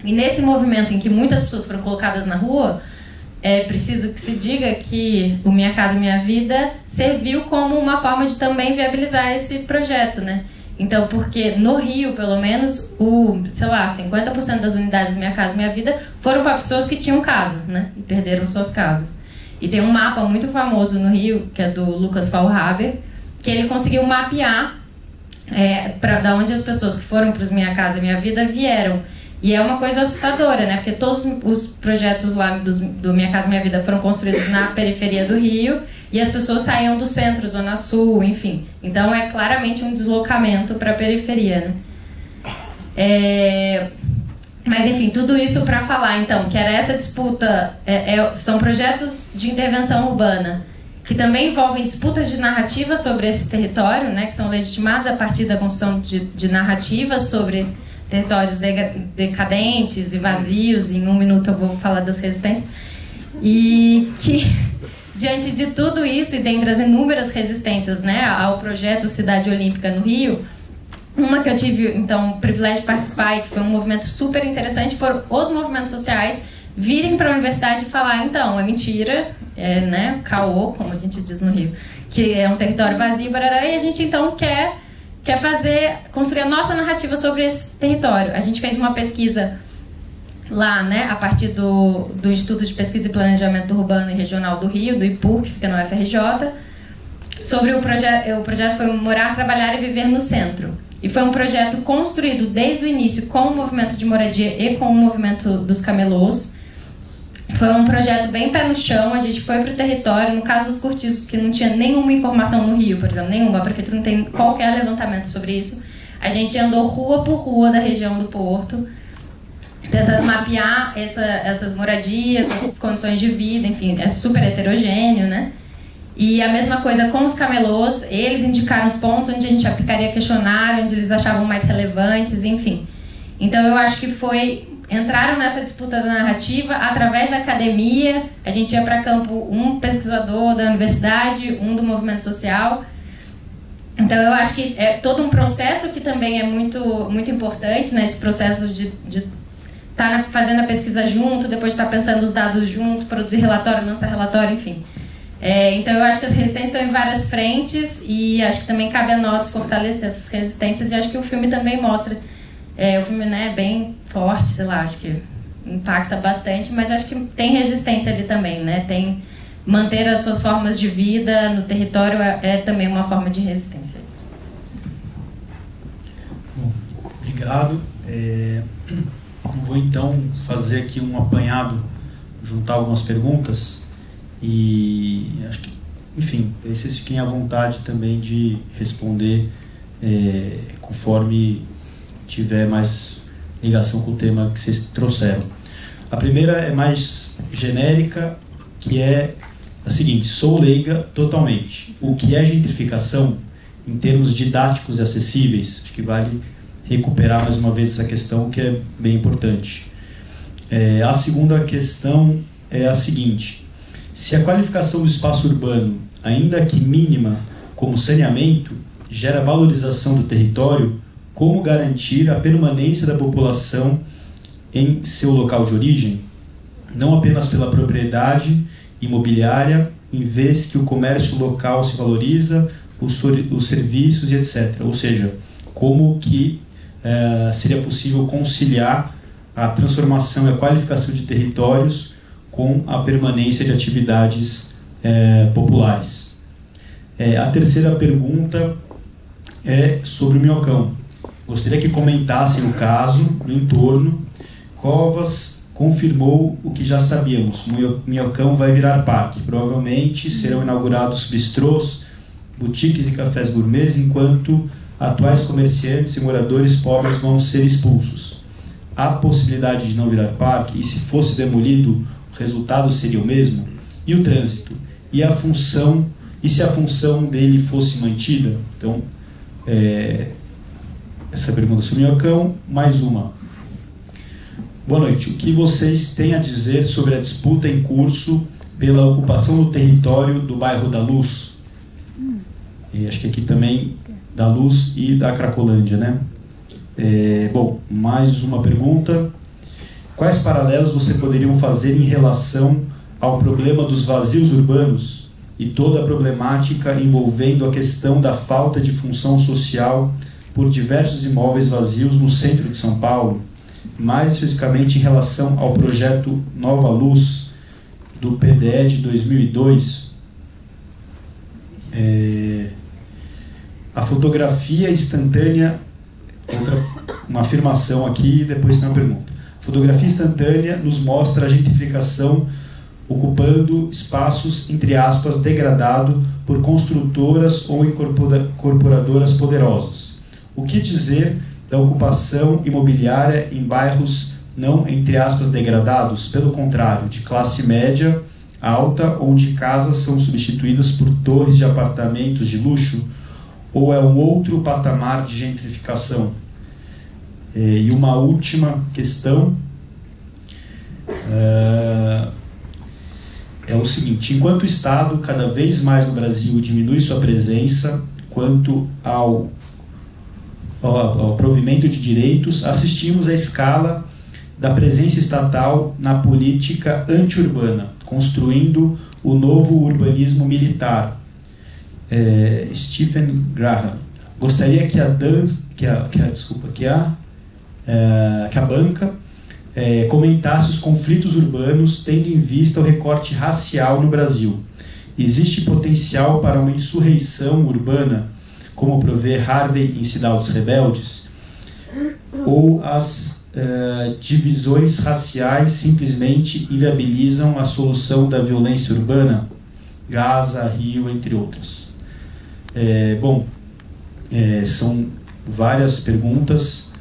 E nesse movimento em que muitas pessoas foram colocadas na rua, é preciso que se diga que o Minha Casa Minha Vida serviu como uma forma de também viabilizar esse projeto, né? Então, porque no Rio, pelo menos, 50% das unidades do Minha Casa Minha Vida foram para pessoas que tinham casa, né? E perderam suas casas. E tem um mapa muito famoso no Rio, que é do Lucas Faulhaber, que ele conseguiu mapear da onde as pessoas que foram para os Minha Casa Minha Vida vieram. E é uma coisa assustadora, né? Porque todos os projetos lá do Minha Casa Minha Vida foram construídos na periferia do Rio e as pessoas saíam do centro, Zona Sul, enfim. Então é claramente um deslocamento para a periferia, né? Mas enfim, tudo isso para falar então que era essa disputa, são projetos de intervenção urbana que também envolvem disputas de narrativa sobre esse território, né? Que são legitimados a partir da construção de narrativas sobre territórios decadentes e vazios. Em 1 minuto eu vou falar das resistências. E que, diante de tudo isso e dentre as inúmeras resistências, né, ao projeto Cidade Olímpica no Rio, uma que eu tive, então, o privilégio de participar e que foi um movimento super interessante, foram os movimentos sociais virem para a universidade e falar, então, é mentira, né, caô, como a gente diz no Rio, que é um território vazio, barará, e a gente, então, quer construir a nossa narrativa sobre esse território. A gente fez uma pesquisa lá, né, a partir do Instituto de Pesquisa e Planejamento Urbano e Regional do Rio, do IPUR, que fica no UFRJ, sobre o projeto foi Morar, Trabalhar e Viver no Centro. E foi um projeto construído desde o início com o movimento de moradia e com o movimento dos camelôs. Foi um projeto bem pé no chão, a gente foi para o território, no caso dos cortiços, que não tinha nenhuma informação no Rio, por exemplo, nenhuma, a prefeitura não tem qualquer levantamento sobre isso. A gente andou rua por rua da região do Porto, tentando mapear essas moradias, as condições de vida, enfim, é super heterogêneo, né? E a mesma coisa com os camelôs, eles indicaram os pontos onde a gente aplicaria questionário, onde eles achavam mais relevantes, enfim. Então eu acho que entraram nessa disputa da narrativa através da academia. A gente ia para campo um pesquisador da universidade, um do movimento social. Então eu acho que é todo um processo que também é muito, muito importante, né? Esse processo de estar fazendo a pesquisa junto, depois estar pensando os dados junto, produzir relatório, lançar relatório, enfim. Então eu acho que as resistências estão em várias frentes e acho que também cabe a nós fortalecer essas resistências, e acho que o filme também mostra. O filme, né, é bem forte, sei lá, acho que impacta bastante, mas acho que tem resistência ali também, né? Tem manter as suas formas de vida no território é também uma forma de resistência. Bom, obrigado. Vou então fazer aqui um apanhado, juntar algumas perguntas e acho que, enfim, vocês fiquem à vontade também de responder conforme tiver mais ligação com o tema que vocês trouxeram. A primeira é mais genérica, que é a seguinte: sou leiga totalmente. O que é gentrificação, em termos didáticos e acessíveis? Acho que vale recuperar mais uma vez essa questão, que é bem importante. A segunda questão é a seguinte: se a qualificação do espaço urbano, ainda que mínima, como saneamento, gera valorização do território, como garantir a permanência da população em seu local de origem, não apenas pela propriedade imobiliária, em vez que o comércio local se valoriza, os serviços e etc. Ou seja, como que seria possível conciliar a transformação e a qualificação de territórios com a permanência de atividades populares. A terceira pergunta é sobre o Minhocão. Gostaria que comentassem o caso no entorno. Covas confirmou o que já sabíamos: o Minhocão vai virar parque. Provavelmente serão inaugurados bistrôs, boutiques e cafés gourmets, enquanto atuais comerciantes e moradores pobres vão ser expulsos. Há possibilidade de não virar parque? E se fosse demolido, o resultado seria o mesmo? E o trânsito? E a função? E se a função dele fosse mantida? Então, essa pergunta sobre o Minhocão. Mais uma. Boa noite. O que vocês têm a dizer sobre a disputa em curso pela ocupação do território do bairro da Luz? E acho que aqui também da Luz e da Cracolândia, né? Bom, mais uma pergunta. Quais paralelos vocês poderiam fazer em relação ao problema dos vazios urbanos e toda a problemática envolvendo a questão da falta de função social por diversos imóveis vazios no centro de São Paulo, mais especificamente em relação ao projeto Nova Luz do PDE de 2002? A fotografia instantânea, uma afirmação aqui, depois tem uma pergunta. A fotografia instantânea nos mostra a gentrificação ocupando espaços, entre aspas, degradado por construtoras ou incorporadoras poderosas. O que dizer da ocupação imobiliária em bairros não, entre aspas, degradados? Pelo contrário, de classe média alta, onde casas são substituídas por torres de apartamentos de luxo? Ou é um outro patamar de gentrificação? E uma última questão é o seguinte: enquanto o Estado, cada vez mais no Brasil, diminui sua presença quanto ao provimento de direitos, assistimos à escala da presença estatal na política anti-urbana, construindo o novo urbanismo militar. Stephen Graham. Gostaria que a banca comentasse os conflitos urbanos tendo em vista o recorte racial no Brasil. Existe potencial para uma insurreição urbana, como provê Harvey em Cidade dos Rebeldes? Ou as divisões raciais simplesmente inviabilizam a solução da violência urbana? Gaza, Rio, entre outras. São várias perguntas.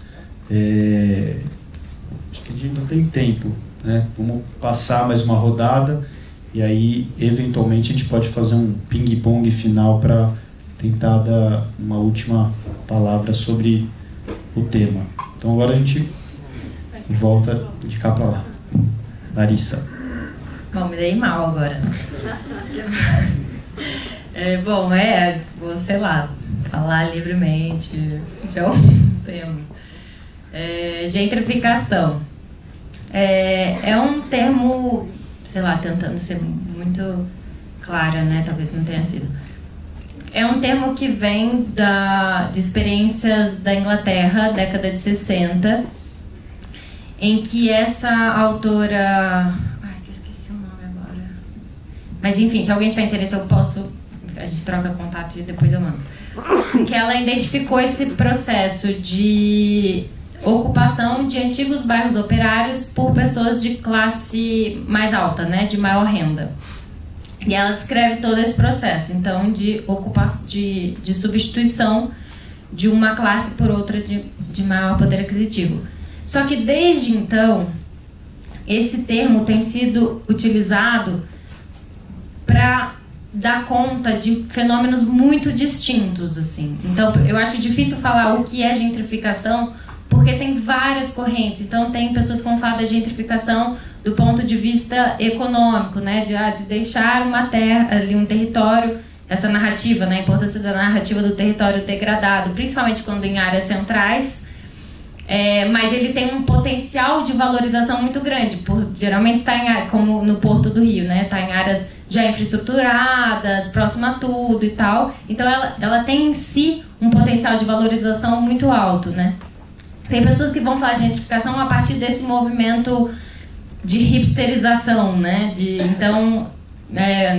Acho que a gente não tem tempo, né? Vamos passar mais uma rodada e aí, eventualmente, a gente pode fazer um ping-pong final para tentar dar uma última palavra sobre o tema. Então, agora a gente volta de cá para lá. Larissa. Bom, me dei mal agora. Vou, sei lá, falar livremente de alguns temas. Gentrificação. É um termo, sei lá, tentando ser muito clara, né? Talvez não tenha sido. É um termo que vem de experiências da Inglaterra, década de 60, em que essa autora... que eu esqueci o nome agora. Mas enfim, se alguém tiver interesse, a gente troca contato e depois eu mando. Que ela identificou esse processo de ocupação de antigos bairros operários por pessoas de classe mais alta, né, de maior renda. E ela descreve todo esse processo, então, de substituição de uma classe por outra de maior poder aquisitivo. Só que desde então, esse termo tem sido utilizado para dar conta de fenômenos muito distintos, assim. Então, eu acho difícil falar o que é gentrificação, porque tem várias correntes. Então, tem pessoas que vão falar da gentrificação do ponto de vista econômico, né? De deixar uma terra, ali um território, essa narrativa, né? A importância da narrativa do território degradado, principalmente quando em áreas centrais. Mas ele tem um potencial de valorização muito grande, geralmente está em áreas, como no Porto do Rio, né? Está em áreas já infraestruturadas, próximo a tudo e tal. Então ela tem em si um potencial de valorização muito alto, né? Tem pessoas que vão falar de gentrificação a partir desse movimento de hipsterização, né? Então,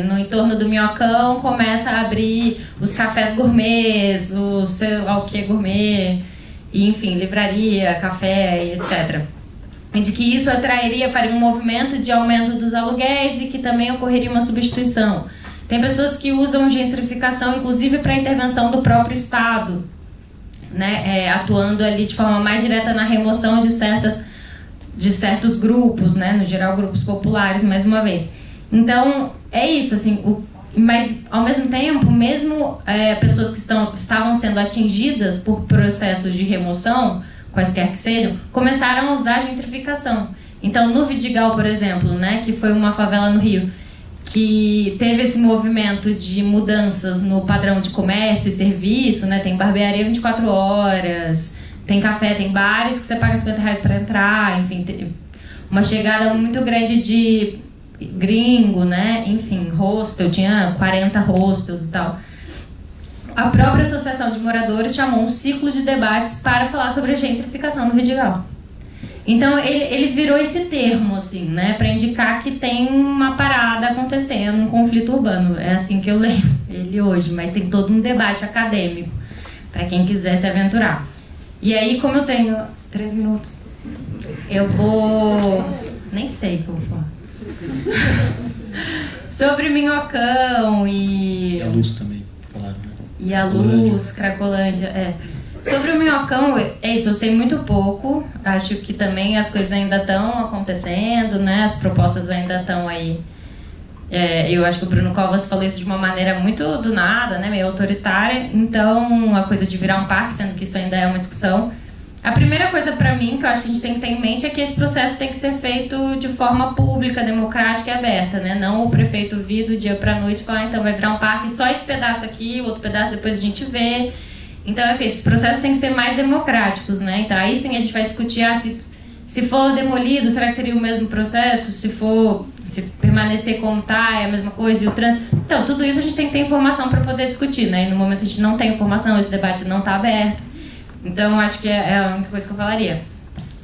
no entorno do Minhocão começa a abrir os cafés gourmets, os sei lá o que gourmet, e, enfim, livraria, café e etc. E de que isso faria um movimento de aumento dos aluguéis e que também ocorreria uma substituição. Tem pessoas que usam gentrificação, inclusive, para a intervenção do próprio Estado, né? Atuando ali de forma mais direta na remoção de certos grupos, né? No geral, grupos populares, mais uma vez. Então, é isso, assim, mas, ao mesmo tempo, mesmo pessoas que estavam sendo atingidas por processos de remoção, quaisquer que sejam, começaram a usar a gentrificação. Então, no Vidigal, por exemplo, né, que foi uma favela no Rio, que teve esse movimento de mudanças no padrão de comércio e serviço, né, tem barbearia 24 horas, tem café, tem bares que você paga R$50 para entrar, enfim, tem uma chegada muito grande de gringo, né? Enfim, hostel, tinha 40 hostels e tal. A própria Associação de Moradores chamou um ciclo de debates para falar sobre a gentrificação no Vidigal. Então, ele virou esse termo, assim, né? Para indicar que tem uma parada acontecendo, um conflito urbano. É assim que eu leio ele hoje, mas tem todo um debate acadêmico para quem quiser se aventurar. E aí, como eu tenho 3 minutos, eu vou... nem sei o que eu vou falar. Sobre Minhocão e... a Luz também, falaram, né? E a Luz, Cracolândia, Sobre o Minhocão, é isso, eu sei muito pouco. Acho que também as coisas ainda estão acontecendo, né? As propostas ainda estão aí. Eu acho que o Bruno Covas falou isso de uma maneira muito do nada, né? Meio autoritária. Então, a coisa de virar um parque, sendo que isso ainda é uma discussão. A primeira coisa para mim, que eu acho que a gente tem que ter em mente, é que esse processo tem que ser feito de forma pública, democrática e aberta, né? Não o prefeito vir do dia para a noite e falar, então vai virar um parque, só esse pedaço aqui, o outro pedaço depois a gente vê. Então, enfim, esses processos têm que ser mais democráticos, né? Então, aí sim a gente vai discutir, se for demolido, será que seria o mesmo processo? Se permanecer como está, é a mesma coisa, e o trânsito... Então, tudo isso a gente tem que ter informação para poder discutir, né? E no momento a gente não tem informação, esse debate não está aberto. Então, eu acho que é a única coisa que eu falaria.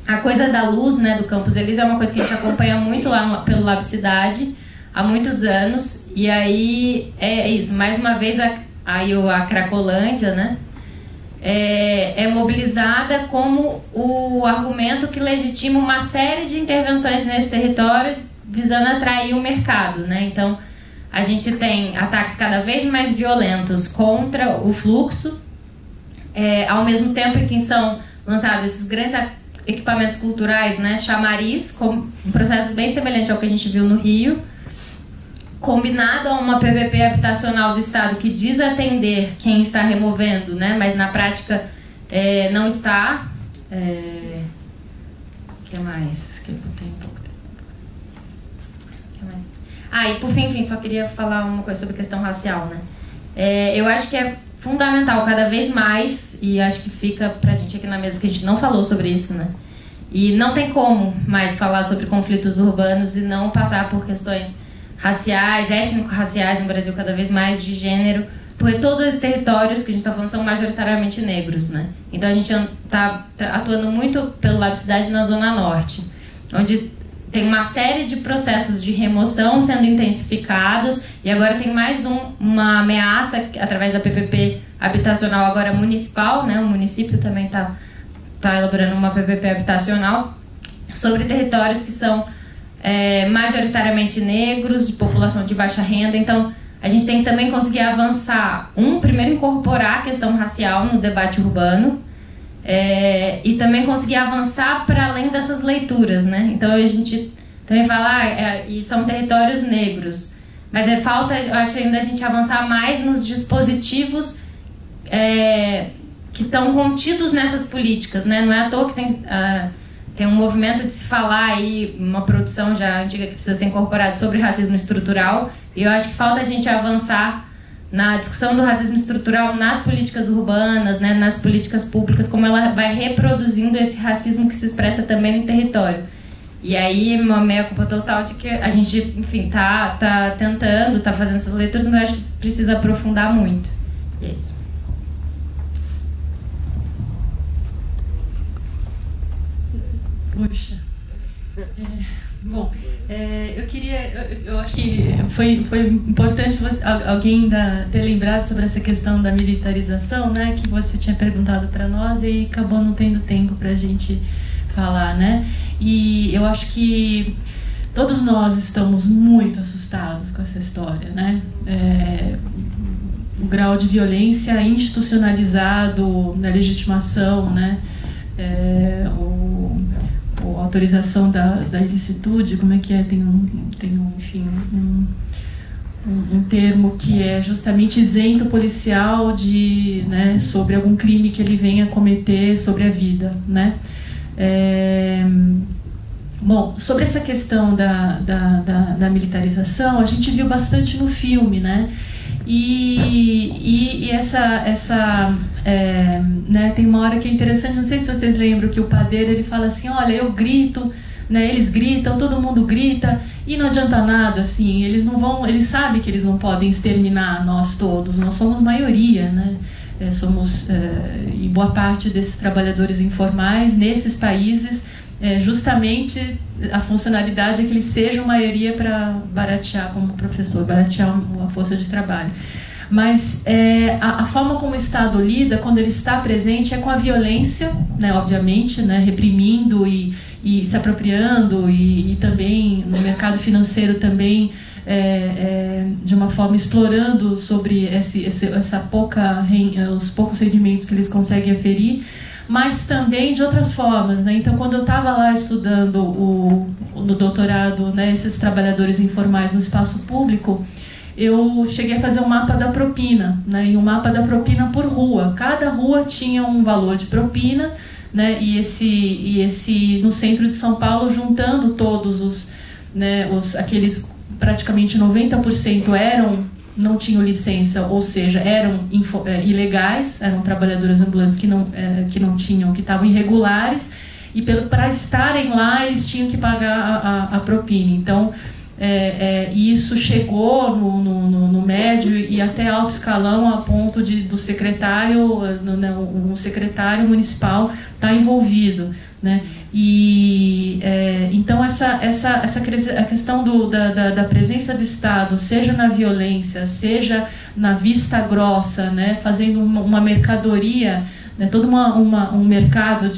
A coisa da luz, né, do Campos Elíseos é uma coisa que a gente acompanha muito lá pelo Lab Cidade há muitos anos. E aí, é isso. Mais uma vez, a Cracolândia, né, é mobilizada como o argumento que legitima uma série de intervenções nesse território visando atrair o mercado, né? Então, a gente tem ataques cada vez mais violentos contra o fluxo, ao mesmo tempo em que são lançados esses grandes equipamentos culturais, né, chamariz, com um processo bem semelhante ao que a gente viu no Rio, combinado a uma PPP habitacional do Estado que diz atender quem está removendo, né, mas na prática não está. O que mais? Que eu tenho pouco tempo. Que mais? E por fim, só queria falar uma coisa sobre a questão racial, né? Eu acho que é fundamental cada vez mais, e acho que fica pra gente aqui na mesa que a gente não falou sobre isso, né? E não tem como mais falar sobre conflitos urbanos e não passar por questões raciais, étnico-raciais no Brasil cada vez mais, de gênero, porque todos esses territórios que a gente está falando são majoritariamente negros, né? Então a gente está atuando muito pelo Lab Cidade na Zona Norte, onde tem uma série de processos de remoção sendo intensificados, e agora tem mais uma ameaça através da PPP habitacional agora municipal, né? O município também está elaborando uma PPP habitacional sobre territórios que são majoritariamente negros, de população de baixa renda. Então, a gente tem que também conseguir avançar, primeiro incorporar a questão racial no debate urbano, e também conseguir avançar para além dessas leituras, né? Então, a gente também fala, e são territórios negros. Mas falta, eu acho, ainda a gente avançar mais nos dispositivos que estão contidos nessas políticas, né? Não é à toa que tem um movimento de se falar aí, uma produção já antiga que precisa ser incorporada sobre racismo estrutural, e eu acho que falta a gente avançar na discussão do racismo estrutural nas políticas urbanas, né, nas políticas públicas, como ela vai reproduzindo esse racismo que se expressa também no território. E aí, uma meia-culpa total de que a gente, enfim, tá tentando, tá fazendo essas leituras, mas eu acho que precisa aprofundar muito. E é isso. Puxa. Bom, eu acho que foi importante alguém ter lembrado sobre essa questão da militarização, né, que você tinha perguntado para nós e acabou não tendo tempo para a gente falar, né? E eu acho que todos nós estamos muito assustados com essa história, né? O grau de violência institucionalizado na legitimação, né? A autorização da ilicitude, como é que é? Tem enfim, um termo que é justamente isento policial né, sobre algum crime que ele venha cometer sobre a vida, né? Bom, sobre essa questão da militarização, a gente viu bastante no filme, né? E né, tem uma hora que é interessante, não sei se vocês lembram, que o padeiro ele fala assim, olha, eu grito, né, eles gritam, todo mundo grita, e não adianta nada, assim, eles sabem que eles não podem exterminar nós todos, nós somos maioria, né? E boa parte desses trabalhadores informais nesses países, justamente a funcionalidade é que eles sejam maioria para baratear, como professor, baratear a força de trabalho. Mas a forma como o Estado lida, quando ele está presente, é com a violência, né, obviamente, né, reprimindo e se apropriando, e também no mercado financeiro também, de uma forma explorando sobre os poucos rendimentos que eles conseguem aferir, mas também de outras formas, né? Então, quando eu estava lá estudando no doutorado, né, esses trabalhadores informais no espaço público, eu cheguei a fazer um mapa da propina, né? E um mapa da propina por rua. Cada rua tinha um valor de propina, né? E esse no centro de São Paulo, juntando todos aqueles praticamente 90% não tinham licença, ou seja, eram ilegais, eram trabalhadores ambulantes que estavam irregulares, e para estarem lá eles tinham que pagar a propina. Então, isso chegou no médio e até alto escalão, a ponto do secretário, o secretário municipal estar envolvido, né? Então a questão da presença do Estado, seja na violência, seja na vista grossa, né, fazendo uma mercadoria, né, todo um mercado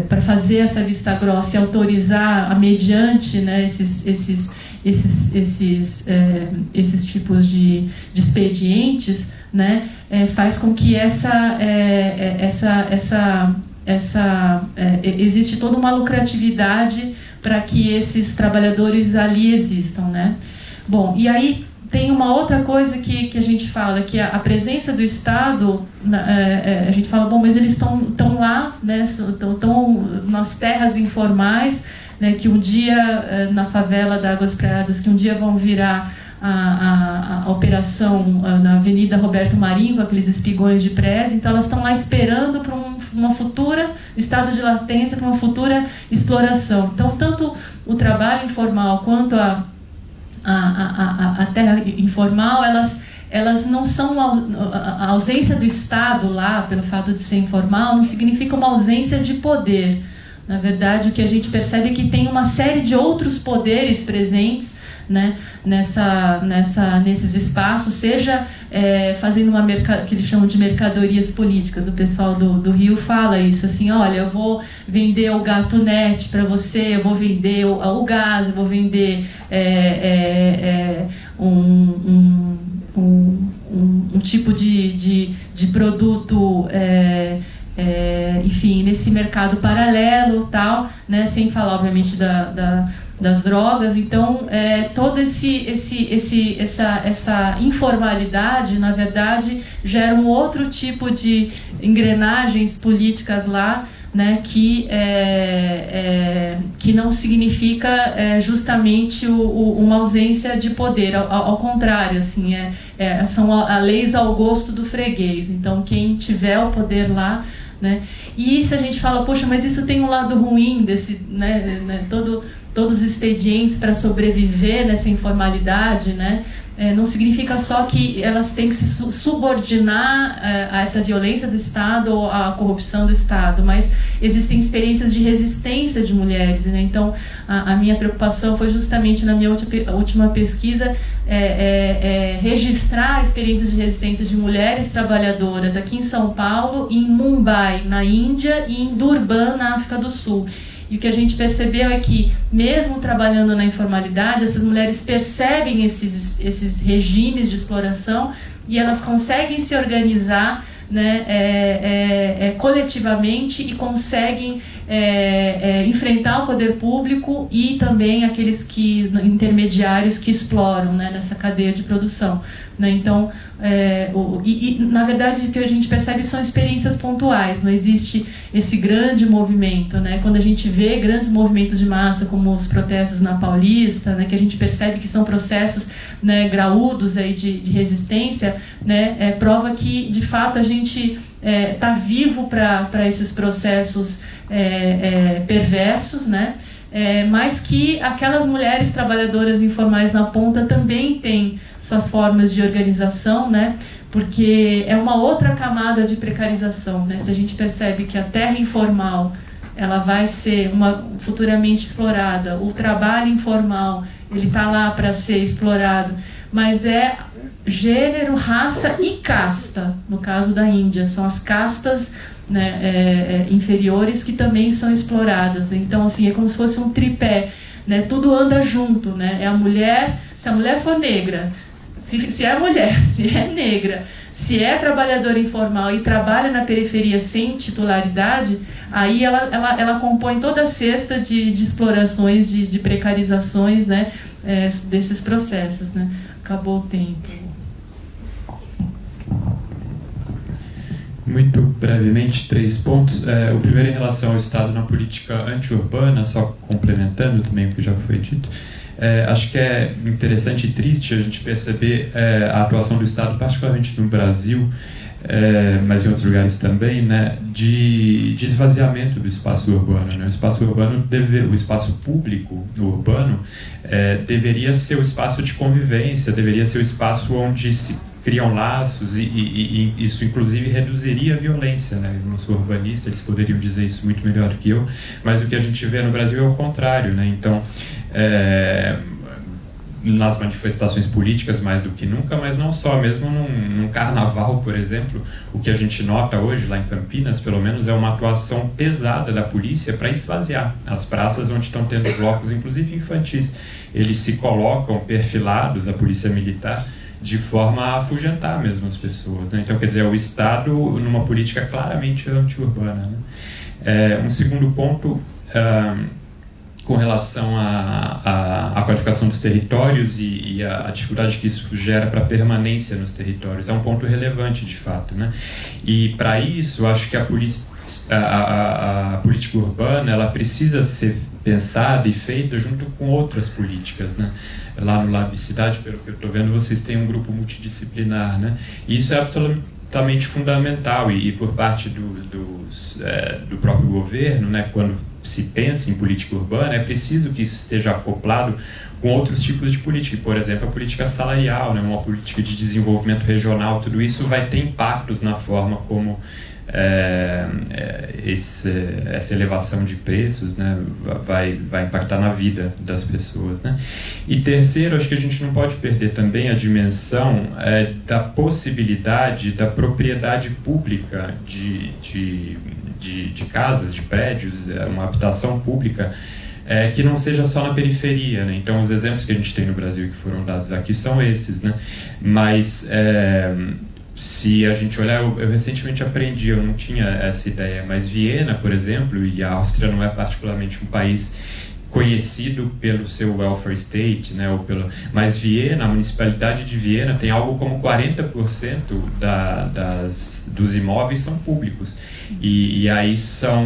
para fazer essa vista grossa e autorizar mediante, né, esses tipos de expedientes, né, faz com que existe toda uma lucratividade para que esses trabalhadores ali existam, né? Bom, e aí tem uma outra coisa que a gente fala, que a presença do Estado, a gente fala, bom, mas eles estão lá, né, estão nas terras informais, né, que um dia, na favela da Águas Praiadas, que um dia vão virar a operação na Avenida Roberto Marinho, com aqueles espigões de prédio. Então elas estão lá esperando para uma futura estado de latência, para uma futura exploração. Então, tanto o trabalho informal quanto a terra informal, elas não são a ausência do Estado lá, pelo fato de ser informal, não significa uma ausência de poder. Na verdade, o que a gente percebe é que tem uma série de outros poderes presentes, né, nesses espaços, seja fazendo que eles chamam de mercadorias políticas. O pessoal do Rio fala isso, assim, olha, eu vou vender o gatunete para você, eu vou vender o gás, eu vou vender um tipo de produto enfim, nesse mercado paralelo, tal, né, sem falar, obviamente, das drogas. Então, toda essa informalidade, na verdade, gera um outro tipo de engrenagens políticas lá, né, que não significa justamente uma ausência de poder, ao contrário, assim, são leis ao gosto do freguês. Então, quem tiver o poder lá, né, e se a gente fala, poxa, mas isso tem um lado ruim desse, né, todos os expedientes para sobreviver nessa informalidade, né? Não significa só que elas têm que se subordinar a essa violência do Estado ou à corrupção do Estado, mas existem experiências de resistência de mulheres, né? Então, a minha preocupação foi justamente na minha última pesquisa registrar experiências de resistência de mulheres trabalhadoras aqui em São Paulo, em Mumbai, na Índia, e em Durban, na África do Sul. E o que a gente percebeu é que, mesmo trabalhando na informalidade, essas mulheres percebem esses regimes de exploração e elas conseguem se organizar, né, coletivamente, e conseguem enfrentar o poder público e também aqueles intermediários que exploram, né, nessa cadeia de produção, né? Então, na verdade, o que a gente percebe são experiências pontuais, não existe esse grande movimento, né? Quando a gente vê grandes movimentos de massa, como os protestos na Paulista, né, que a gente percebe que são processos, né, graúdos aí de resistência, né, prova que, de fato, a gente está vivo para esses processos perversos, né? Mas que aquelas mulheres trabalhadoras informais na ponta também têm suas formas de organização, né? Porque é uma outra camada de precarização, né? Se a gente percebe que a terra informal ela vai ser futuramente explorada, o trabalho informal ele está lá para ser explorado, mas é gênero, raça e casta. No caso da Índia, são as castas, né, inferiores que também são exploradas. Então, assim, é como se fosse um tripé, né? Tudo anda junto, né? É a mulher, se a mulher for negra, se é mulher, se é negra, se é trabalhadora informal e trabalha na periferia sem titularidade, aí ela compõe toda a cesta de explorações, de precarizações, né, desses processos, né? Acabou o tempo. Muito brevemente, 3 pontos. O primeiro em relação ao Estado na política anti-urbana, só complementando também o que já foi dito. Acho que é interessante e triste a gente perceber a atuação do Estado, particularmente no Brasil, mas em outros lugares também, né, de esvaziamento do espaço urbano, né? O espaço urbano, o espaço público urbano deveria ser o espaço de convivência, deveria ser o espaço onde se criam laços e isso inclusive reduziria a violência, né? Eu não sou urbanista, eles poderiam dizer isso muito melhor que eu, mas o que a gente vê no Brasil é o contrário, né? Então, nas manifestações políticas mais do que nunca, mas não só, mesmo num carnaval, por exemplo, o que a gente nota hoje lá em Campinas, pelo menos, é uma atuação pesada da polícia para esvaziar as praças onde estão tendo blocos, inclusive infantis. Eles se colocam perfilados, a polícia militar, de forma a afugentar mesmo as pessoas, né? Então, quer dizer, o Estado numa política claramente anti-urbana, né? Um segundo ponto, com relação à qualificação dos territórios e a dificuldade que isso gera para a permanência nos territórios. É um ponto relevante, de fato, né? E, para isso, acho que a política urbana ela precisa ser pensada e feita junto com outras políticas, né? Lá no Lab Cidade, pelo que eu estou vendo, vocês têm um grupo multidisciplinar, né? E isso é absolutamente fundamental e por parte do próprio governo, né? Quando se pensa em política urbana, é preciso que isso esteja acoplado com outros tipos de política, por exemplo, a política salarial, né? Uma política de desenvolvimento regional, tudo isso vai ter impactos na forma como essa elevação de preços, né, vai impactar na vida das pessoas, né? E terceiro, acho que a gente não pode perder também a dimensão da possibilidade da propriedade pública de casas, de prédios, uma habitação pública que não seja só na periferia, né? Então, os exemplos que a gente tem no Brasil que foram dados aqui são esses, né? Mas se a gente olhar, eu recentemente aprendi, eu não tinha essa ideia, mas Viena, por exemplo, e a Áustria não é particularmente um país conhecido pelo seu welfare state, né, mas Viena, a municipalidade de Viena tem algo como 40% dos imóveis são públicos, e aí são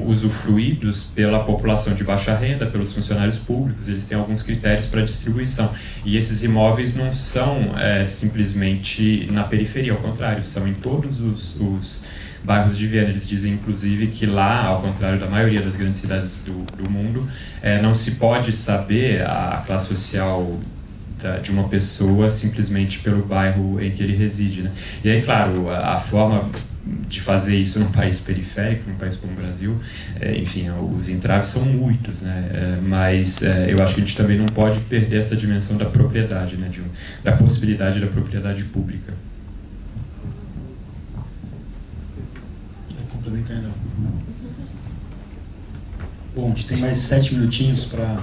usufruídos pela população de baixa renda, pelos funcionários públicos. Eles têm alguns critérios para distribuição, e esses imóveis não são simplesmente na periferia, ao contrário, são em todos os bairros de Viena. Eles dizem, inclusive, que lá, ao contrário da maioria das grandes cidades do mundo, não se pode saber a classe social de uma pessoa simplesmente pelo bairro em que ele reside, né? E aí, claro, a forma de fazer isso num país periférico, num país como o Brasil, enfim, os entraves são muitos, né? Mas eu acho que a gente também não pode perder essa dimensão da propriedade, né? Da possibilidade da propriedade pública. Complementando. Bom, a gente tem mais 7 minutinhos para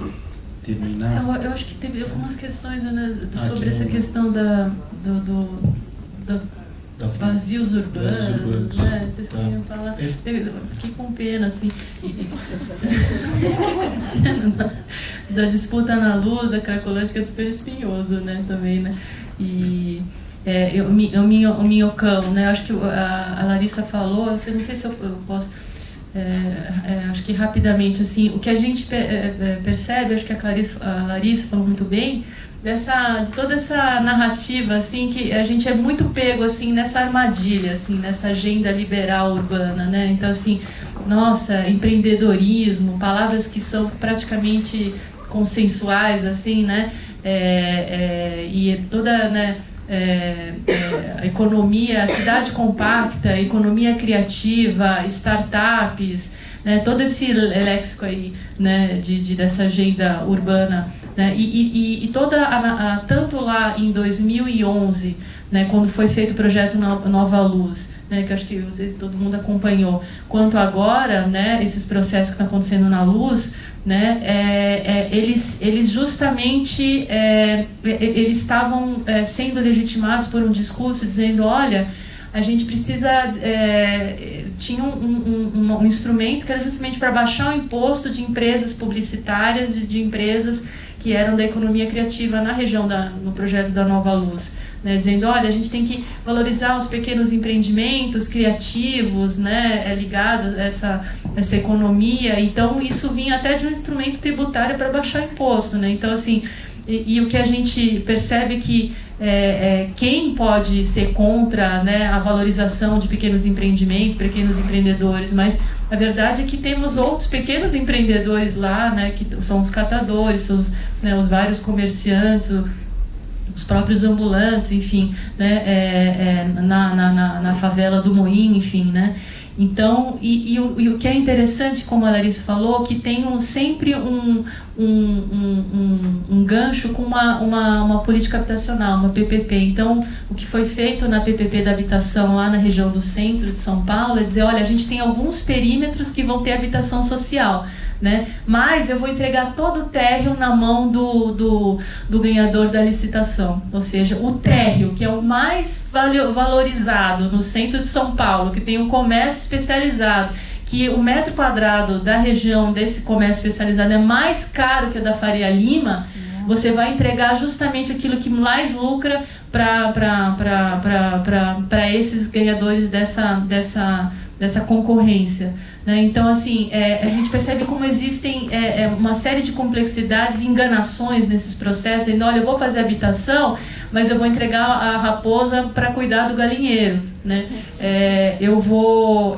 terminar. Eu acho que teve algumas questões, né, sobre essa questão da vazios urbanos, né? Vocês queriam falar. Fiquei com pena, assim. Da disputa na luz, da Cracolândia, que é super espinhoso, né? Também, né? E o minhocão, né? Acho que a Larissa falou, eu não sei se eu posso. Acho que rapidamente, assim, o que a gente percebe, acho que a Larissa falou muito bem, de toda essa narrativa, assim, que a gente é muito pego, assim, nessa armadilha, assim, nessa agenda liberal urbana, né? Então, assim, nossa, empreendedorismo, palavras que são praticamente consensuais, assim, né? E toda, né, a economia, a cidade compacta, a economia criativa, startups, né, todo esse léxico aí, né, dessa agenda urbana, né, e tanto lá em 2011, né, quando foi feito o projeto Nova Luz, né, que acho que todo mundo acompanhou, quanto agora, né, esses processos que estão acontecendo na Luz, né, eles justamente eles estavam sendo legitimados por um discurso dizendo, olha, a gente precisa, tinha um instrumento que era justamente para baixar o imposto de empresas publicitárias, de empresas que eram da economia criativa na região, no projeto da Nova Luz, né, dizendo, olha, a gente tem que valorizar os pequenos empreendimentos criativos, né, ligados a essa economia. Então isso vinha até de um instrumento tributário para baixar imposto, né? Então, assim, e o que a gente percebe que quem pode ser contra, né, a valorização de pequenos empreendimentos, pequenos empreendedores, mas a verdade é que temos outros pequenos empreendedores lá, né, que são os catadores, os vários comerciantes, os próprios ambulantes, enfim, né, na favela do Moinho, enfim, né? Então, e o que é interessante, como a Larissa falou, que tem sempre um gancho com uma política habitacional, uma PPP. Então, o que foi feito na PPP da habitação lá na região do centro de São Paulo é dizer, olha, a gente tem alguns perímetros que vão ter habitação social, né? Mas eu vou entregar todo o térreo na mão do ganhador da licitação. Ou seja, o térreo, que é o mais valorizado no centro de São Paulo, que tem um comércio especializado, que o metro quadrado da região desse comércio especializado é mais caro que o da Faria Lima, você vai entregar justamente aquilo que mais lucra para esses ganhadores dessa concorrência, né? Então, assim, a gente percebe como existem uma série de complexidades e enganações nesses processos, dizendo, olha, eu vou fazer habitação, mas eu vou entregar a raposa para cuidar do galinheiro, né? Eu vou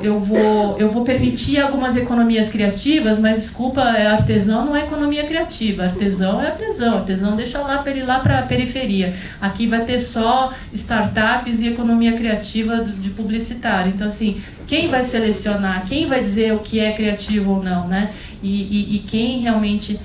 permitir algumas economias criativas, mas desculpa, artesão não é economia criativa, artesão é artesão deixa lá para ele ir lá para a periferia. Aqui vai ter só startups e economia criativa de publicitário. Então, assim, quem vai selecionar, quem vai dizer o que é criativo ou não, né? E quem realmente...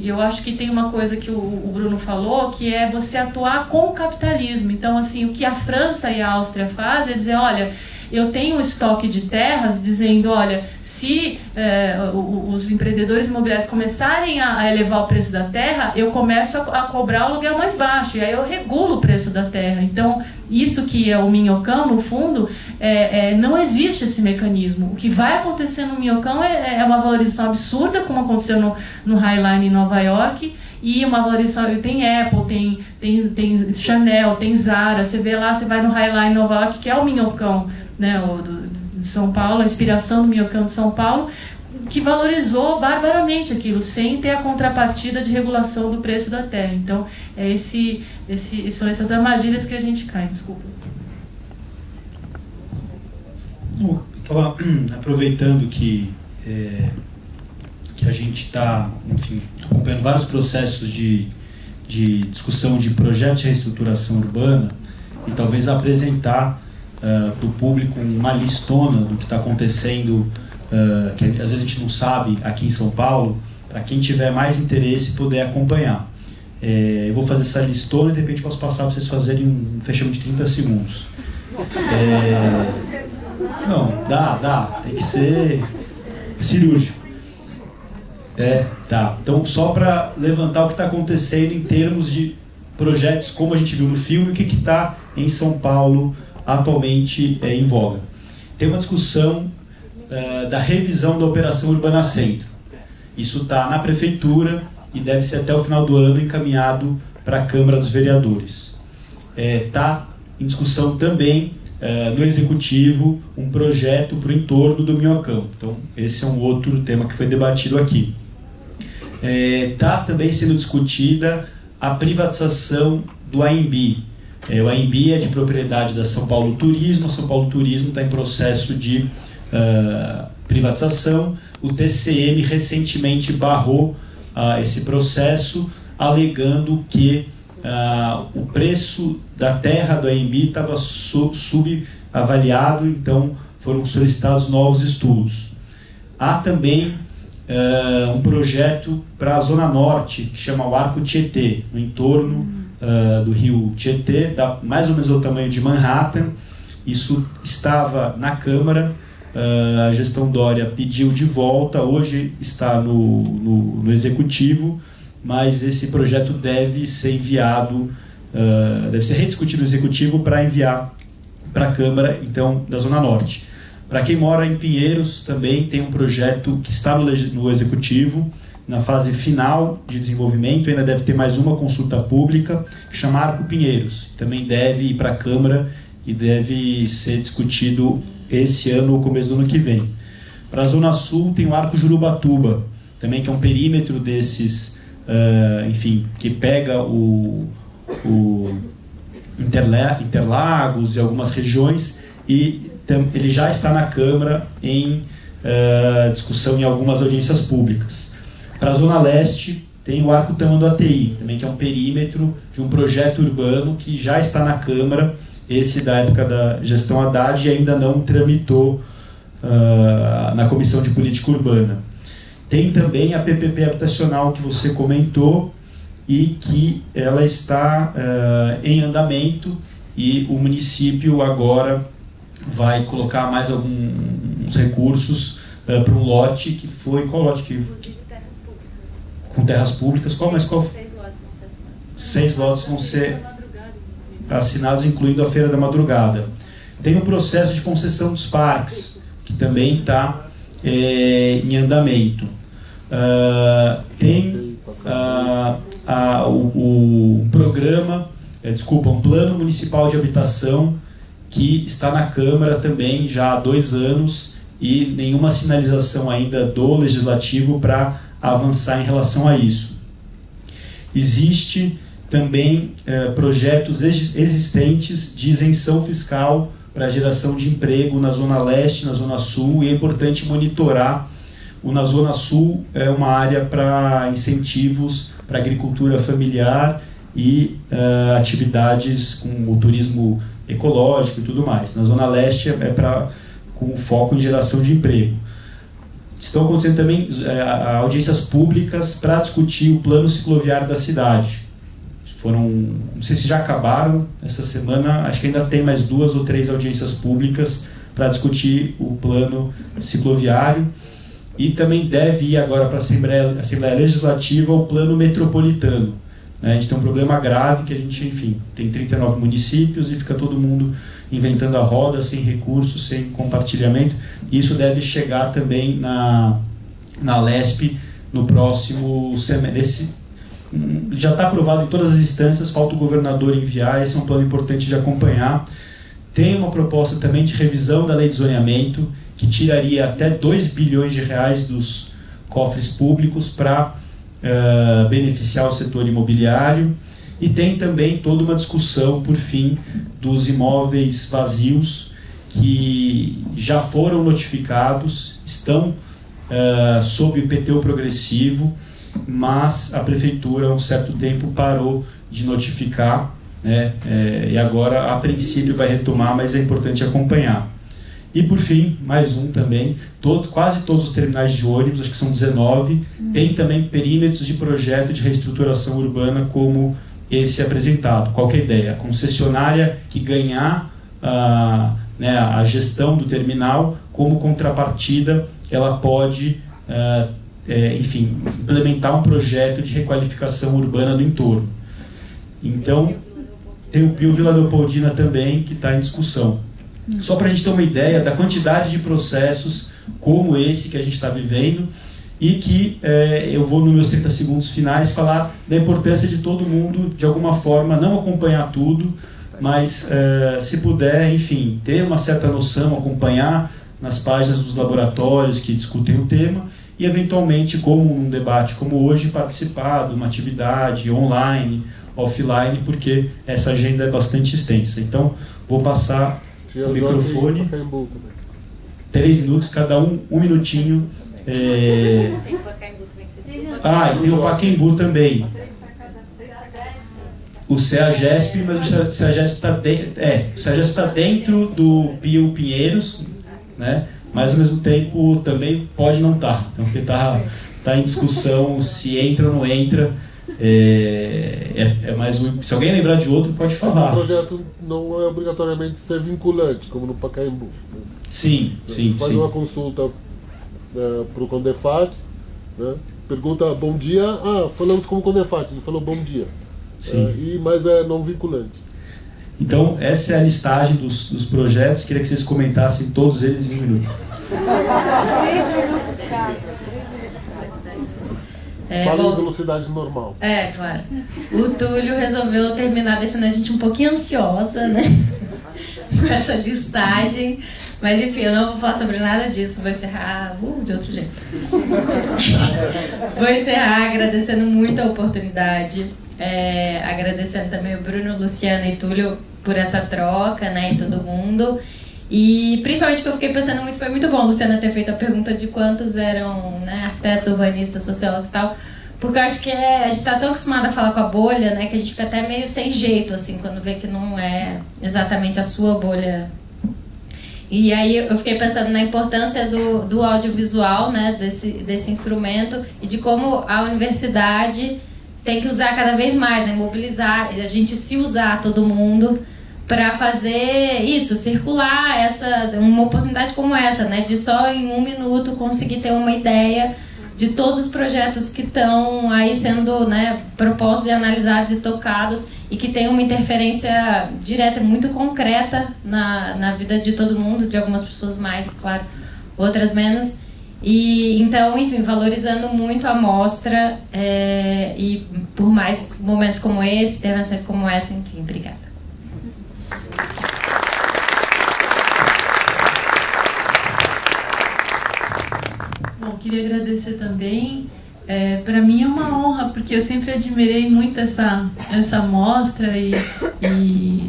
eu acho que tem uma coisa que o Bruno falou, que é você atuar com o capitalismo. Então, assim, o que a França e a Áustria fazem é dizer, olha, eu tenho um estoque de terras dizendo, olha, se os empreendedores imobiliários começarem a elevar o preço da terra, eu começo a cobrar o aluguel mais baixo, e aí eu regulo o preço da terra. Então, isso que é o minhocão, no fundo, não existe esse mecanismo. O que vai acontecer no minhocão é uma valorização absurda, como aconteceu no Highline em Nova York, e uma valorização, tem Apple, tem Chanel, tem Zara, você vê lá, você vai no Highline em Nova York, que é o minhocão, né, de São Paulo, a inspiração do minhocão de São Paulo, que valorizou barbaramente aquilo, sem ter a contrapartida de regulação do preço da terra. Então, são essas armadilhas que a gente cai, desculpa. Eu estava aproveitando que a gente está, enfim, acompanhando vários processos de discussão de projetos de reestruturação urbana e talvez apresentar para o público uma listona do que está acontecendo, que às vezes a gente não sabe aqui em São Paulo, para quem tiver mais interesse poder acompanhar. Eu vou fazer essa listona e de repente posso passar para vocês fazerem um fechamento de 30 segundos. Não, dá, tem que ser cirúrgico. Tá. Então, só para levantar o que está acontecendo em termos de projetos, como a gente viu no filme, o que está em São Paulo atualmente em voga. Tem uma discussão da revisão da Operação Urbana Centro. Isso está na Prefeitura e deve ser até o final do ano encaminhado para a Câmara dos Vereadores. Está em discussão também no Executivo um projeto para o entorno do Minhocão. Então, esse é um outro tema que foi debatido aqui. Está também sendo discutida a privatização do AMB. O AMB é de propriedade da São Paulo Turismo. A São Paulo Turismo está em processo de privatização. O TCM recentemente barrou esse processo, alegando que o preço da terra do AMB estava subavaliado, então foram solicitados novos estudos. Há também um projeto para a Zona Norte, que chama o Arco Tietê, no entorno do rio Tietê, mais ou menos o tamanho de Manhattan. Isso estava na Câmara, a gestão Dória pediu de volta, hoje está no Executivo, mas esse projeto deve ser enviado, deve ser rediscutido no Executivo para enviar para a Câmara, então, da Zona Norte. Para quem mora em Pinheiros, também tem um projeto que está no Executivo, na fase final de desenvolvimento, ainda deve ter mais uma consulta pública, que chama Arco Pinheiros. Também deve ir para a Câmara e deve ser discutido esse ano ou começo do ano que vem. Para a Zona Sul tem o Arco Jurubatuba, também que é um perímetro desses, enfim, que pega o Interlagos e algumas regiões, e ele já está na Câmara em discussão em algumas audiências públicas. Para a Zona Leste tem o Arco Tamanduateí, também que é um perímetro de um projeto urbano que já está na Câmara, esse da época da gestão Haddad, e ainda não tramitou na Comissão de Política Urbana. Tem também a PPP habitacional que você comentou e que ela está em andamento, e o município agora vai colocar mais alguns recursos para um lote que foi... Qual lote que... Com terras públicas. Qual? 6 lotes vão ser assinados. 6 lotes vão ser assinados, incluindo a Feira da Madrugada. Tem o processo de concessão dos parques, que também está em andamento. Tem o programa, um plano municipal de habitação, que está na Câmara também já há 2 anos, e nenhuma sinalização ainda do Legislativo para avançar em relação a isso. Existe também projetos existentes de isenção fiscal para geração de emprego na Zona Leste, na Zona Sul, e é importante monitorar. Na Zona Sul é uma área para incentivos para agricultura familiar e atividades com o turismo ecológico e tudo mais. Na Zona Leste com foco em geração de emprego. Estão acontecendo também audiências públicas para discutir o plano cicloviário da cidade. Não sei se já acabaram essa semana, acho que ainda tem mais 2 ou 3 audiências públicas para discutir o plano cicloviário. E também deve ir agora para a Assembleia Legislativa o plano metropolitano. A gente tem um problema grave que a gente, enfim, tem 39 municípios e fica todo mundo inventando a roda, sem recursos, sem compartilhamento. Isso deve chegar também na LESP no próximo semestre. Já está aprovado em todas as instâncias, falta o governador enviar, esse é um plano importante de acompanhar. Tem uma proposta também de revisão da lei de zoneamento, que tiraria até 2 bilhões de reais dos cofres públicos para beneficiar o setor imobiliário. E tem também toda uma discussão, por fim, dos imóveis vazios que já foram notificados, estão sob o IPTU progressivo, mas a prefeitura há um certo tempo parou de notificar, né? E agora, a princípio, vai retomar, mas é importante acompanhar. E, por fim, mais um também, quase todos os terminais de ônibus, acho que são 19, tem também perímetros de projeto de reestruturação urbana como esse apresentado. Qual que é a ideia? A concessionária que ganhar a gestão do terminal, como contrapartida, ela pode, enfim, implementar um projeto de requalificação urbana do entorno. Então, tem o Pio Vila Leopoldina também, que está em discussão. Só para a gente ter uma ideia da quantidade de processos como esse que a gente está vivendo, e que eu vou, nos meus 30 segundos finais, falar da importância de todo mundo, de alguma forma, não acompanhar tudo, mas se puder, enfim, ter uma certa noção, acompanhar nas páginas dos laboratórios que discutem o tema, e eventualmente, como um debate como hoje, participar de uma atividade online, offline, porque essa agenda é bastante extensa. Então, vou passar o microfone, 3 minutos, cada um minutinho. E tem o Pacaembu também. O CEAGESP, mas o CEAGESP está dentro do Pio Pinheiros, né? Mas ao mesmo tempo também pode não estar. Então, porque está em discussão se entra ou não entra. Mais um. Se alguém lembrar de outro, pode falar. O projeto não é obrigatoriamente ser vinculante, como no Pacaembu. Sim. Faz uma consulta para o Condefat, né? Pergunta bom dia. Falamos com o Condefat, ele falou bom dia. Mas é não vinculante. Então, essa é a listagem dos projetos. Queria que vocês comentassem todos eles em 1 minuto. 3 minutos, cara. Fala em velocidade normal. Claro. O Túlio resolveu terminar deixando a gente um pouquinho ansiosa, né? Com essa listagem. Mas enfim, eu não vou falar sobre nada disso. Vou encerrar de outro jeito. Vou encerrar agradecendo muito a oportunidade. Agradecendo também o Bruno, Luciana e Túlio por essa troca, né? E todo mundo. E principalmente que eu fiquei pensando muito, foi muito bom a Luciana ter feito a pergunta de quantos eram, né, arquitetos, urbanistas, sociólogos e tal, porque eu acho que a gente está tão acostumado a falar com a bolha, né, que a gente fica até meio sem jeito, assim, quando vê que não é exatamente a sua bolha. E aí eu fiquei pensando na importância do audiovisual, né, desse instrumento, e de como a universidade tem que usar cada vez mais, né, mobilizar, a gente se usar, todo mundo, para fazer isso, circular uma oportunidade como essa, né, de só em 1 minuto conseguir ter uma ideia de todos os projetos que estão aí sendo, né, propostos e analisados e tocados, e que tem uma interferência direta, muito concreta na vida de todo mundo, de algumas pessoas mais, claro, outras menos. E então, enfim, valorizando muito a mostra, e por mais momentos como esse, intervenções como essa, enfim, obrigada. Bom, queria agradecer também. Para mim é uma honra, porque eu sempre admirei muito essa mostra e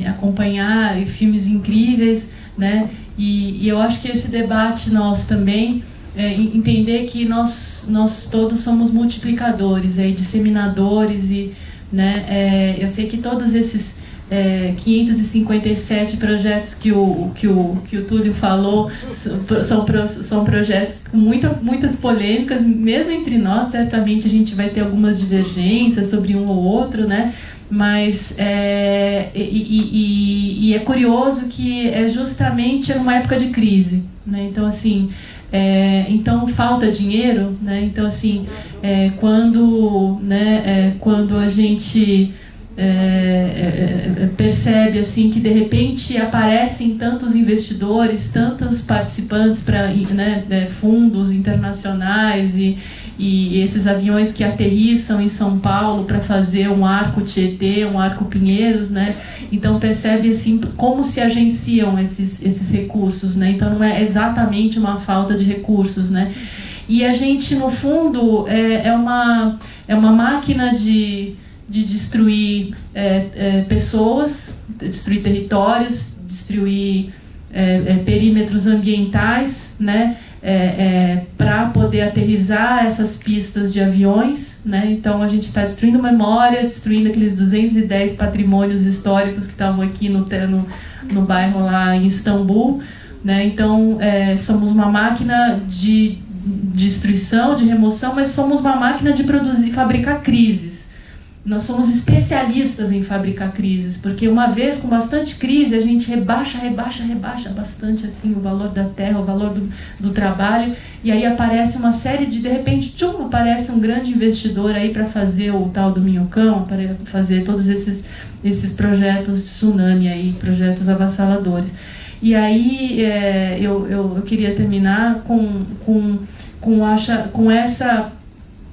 acompanhar filmes incríveis, né? E eu acho que esse debate nosso também, entender que nós todos somos multiplicadores, disseminadores, e, né, eu sei que todos esses 557 projetos que o Túlio falou são projetos com muitas polêmicas, mesmo entre nós. Certamente a gente vai ter algumas divergências sobre um ou outro, né? Mas é curioso que é justamente numa época de crise, né? Então, assim, então falta dinheiro, né? Então, assim, quando a gente percebe assim que de repente aparecem tantos investidores, tantos participantes para, né, fundos internacionais e esses aviões que aterrissam em São Paulo para fazer um arco Tietê, um arco Pinheiros, né? Então percebe assim como se agenciam esses recursos, né? Então não é exatamente uma falta de recursos, né? E a gente no fundo é uma máquina de destruir pessoas, destruir territórios, destruir perímetros ambientais, né? Para poder aterrissar essas pistas de aviões, né? Então a gente está destruindo memória, destruindo aqueles 210 patrimônios históricos que estavam aqui no bairro lá em Istambul, né? Então somos uma máquina de destruição, de remoção, mas somos uma máquina de fabricar crises. Nós somos especialistas em fabricar crises, porque uma vez com bastante crise a gente rebaixa bastante assim o valor da terra, o valor do trabalho, e aí aparece uma série de repente, aparece um grande investidor aí para fazer o tal do Minhocão, para fazer todos esses projetos de tsunami aí, projetos avassaladores. E aí eu queria terminar com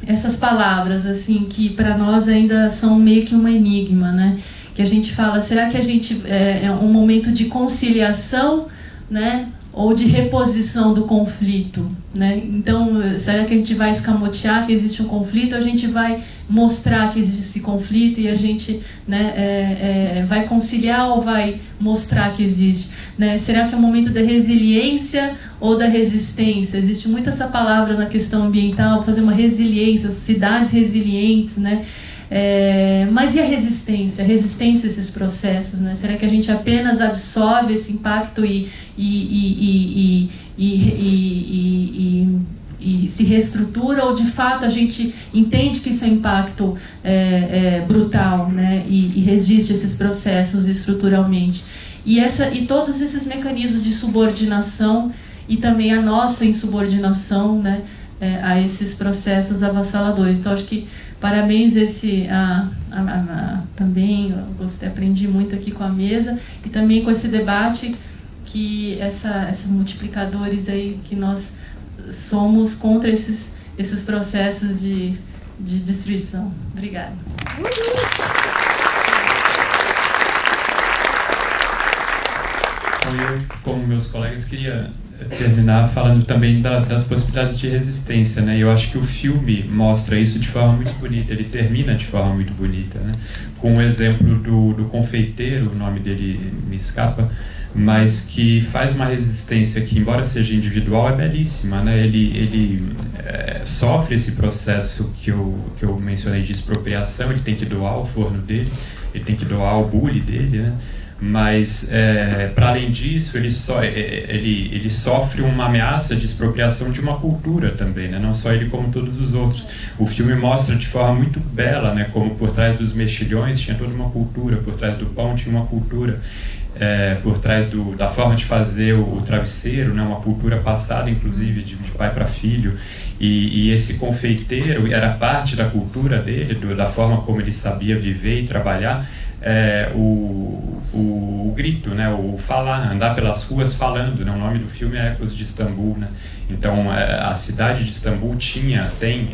essas palavras assim que para nós ainda são meio que um enigma, né? Que a gente fala, será que a gente é um momento de conciliação, né? Ou de reposição do conflito, né? Então, será que a gente vai escamotear que existe um conflito, ou a gente vai mostrar que existe esse conflito e a gente, né, vai conciliar ou vai mostrar que existe, né? Será que é um momento da resiliência ou da resistência? Existe muito essa palavra na questão ambiental, fazer uma resiliência, cidades resilientes, né? Mas e a resistência? A resistência a esses processos, né? Será que a gente apenas absorve esse impacto e se reestrutura, ou de fato a gente entende que isso é um impacto brutal, né? E resiste a esses processos estruturalmente? E todos esses mecanismos de subordinação e também a nossa insubordinação, né, a esses processos avassaladores. Então, acho que parabéns também, eu gostei, aprendi muito aqui com a mesa e também com esse debate, que esses multiplicadores aí que nós somos contra esses processos de destruição. Obrigada. Eu, como meus colegas, queria terminar falando também das possibilidades de resistência, né? Eu acho que o filme mostra isso de forma muito bonita, ele termina de forma muito bonita, né? Com o exemplo do confeiteiro, o nome dele me escapa, mas que faz uma resistência que, embora seja individual, é belíssima, né? Ele sofre esse processo que eu mencionei de expropriação, ele tem que doar o forno dele, ele tem que doar o bule dele, né? Mas, para além disso, ele sofre uma ameaça de expropriação de uma cultura também, né? Não só ele, como todos os outros. O filme mostra de forma muito bela, né? Como por trás dos mexilhões tinha toda uma cultura, por trás do pão tinha uma cultura, por trás da forma de fazer o travesseiro, né? Uma cultura passada, inclusive, de pai para filho. E esse confeiteiro era parte da cultura dele, da forma como ele sabia viver e trabalhar. O grito, né, o falar, andar pelas ruas falando, né, o nome do filme é Ecos de Istambul, né? Então a cidade de Istambul tem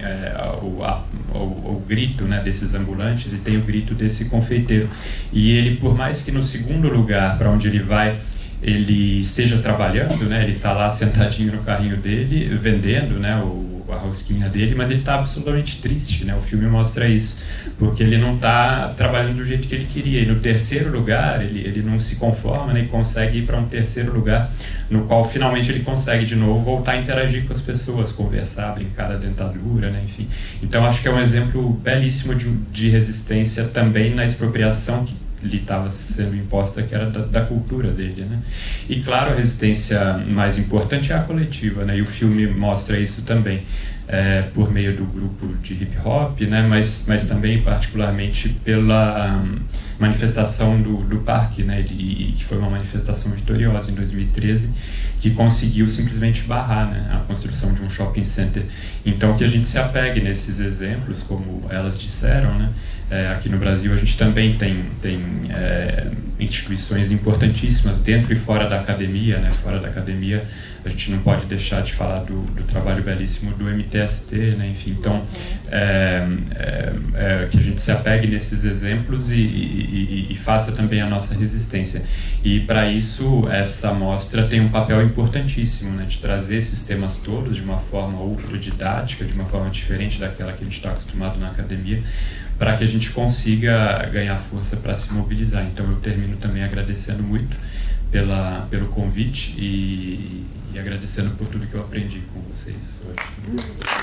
o grito, né, desses ambulantes, e tem o grito desse confeiteiro. E ele, por mais que no segundo lugar para onde ele vai ele esteja trabalhando, né, ele está lá sentadinho no carrinho dele vendendo, né, a rosquinha dele, mas ele está absolutamente triste, né? O filme mostra isso, porque ele não está trabalhando do jeito que ele queria. E no terceiro lugar, ele não se conforma, né? E consegue ir para um terceiro lugar, no qual finalmente ele consegue de novo voltar a interagir com as pessoas, conversar, brincar da dentadura, né? Enfim. Então acho que é um exemplo belíssimo de resistência também na expropriação, lhe estava sendo imposta, que era da cultura dele, né? E claro, a resistência mais importante é a coletiva, né? E o filme mostra isso também, por meio do grupo de hip hop, né? Mas também particularmente pela manifestação do parque, né? Que foi uma manifestação vitoriosa em 2013, que conseguiu simplesmente barrar, né, a construção de um shopping center. Então que a gente se apegue nesses exemplos, como elas disseram, né? Aqui no Brasil a gente também tem instituições importantíssimas dentro e fora da academia, né? Fora da academia a gente não pode deixar de falar do trabalho belíssimo do MTST, né? Enfim, então que a gente se apegue nesses exemplos e faça também a nossa resistência. E para isso essa mostra tem um papel importantíssimo, né? De trazer esses temas todos de uma forma ultra didática, de uma forma diferente daquela que a gente está acostumado na academia, para que a gente consiga ganhar força para se mobilizar. Então eu termino também agradecendo muito pelo convite e agradecendo por tudo que eu aprendi com vocês hoje.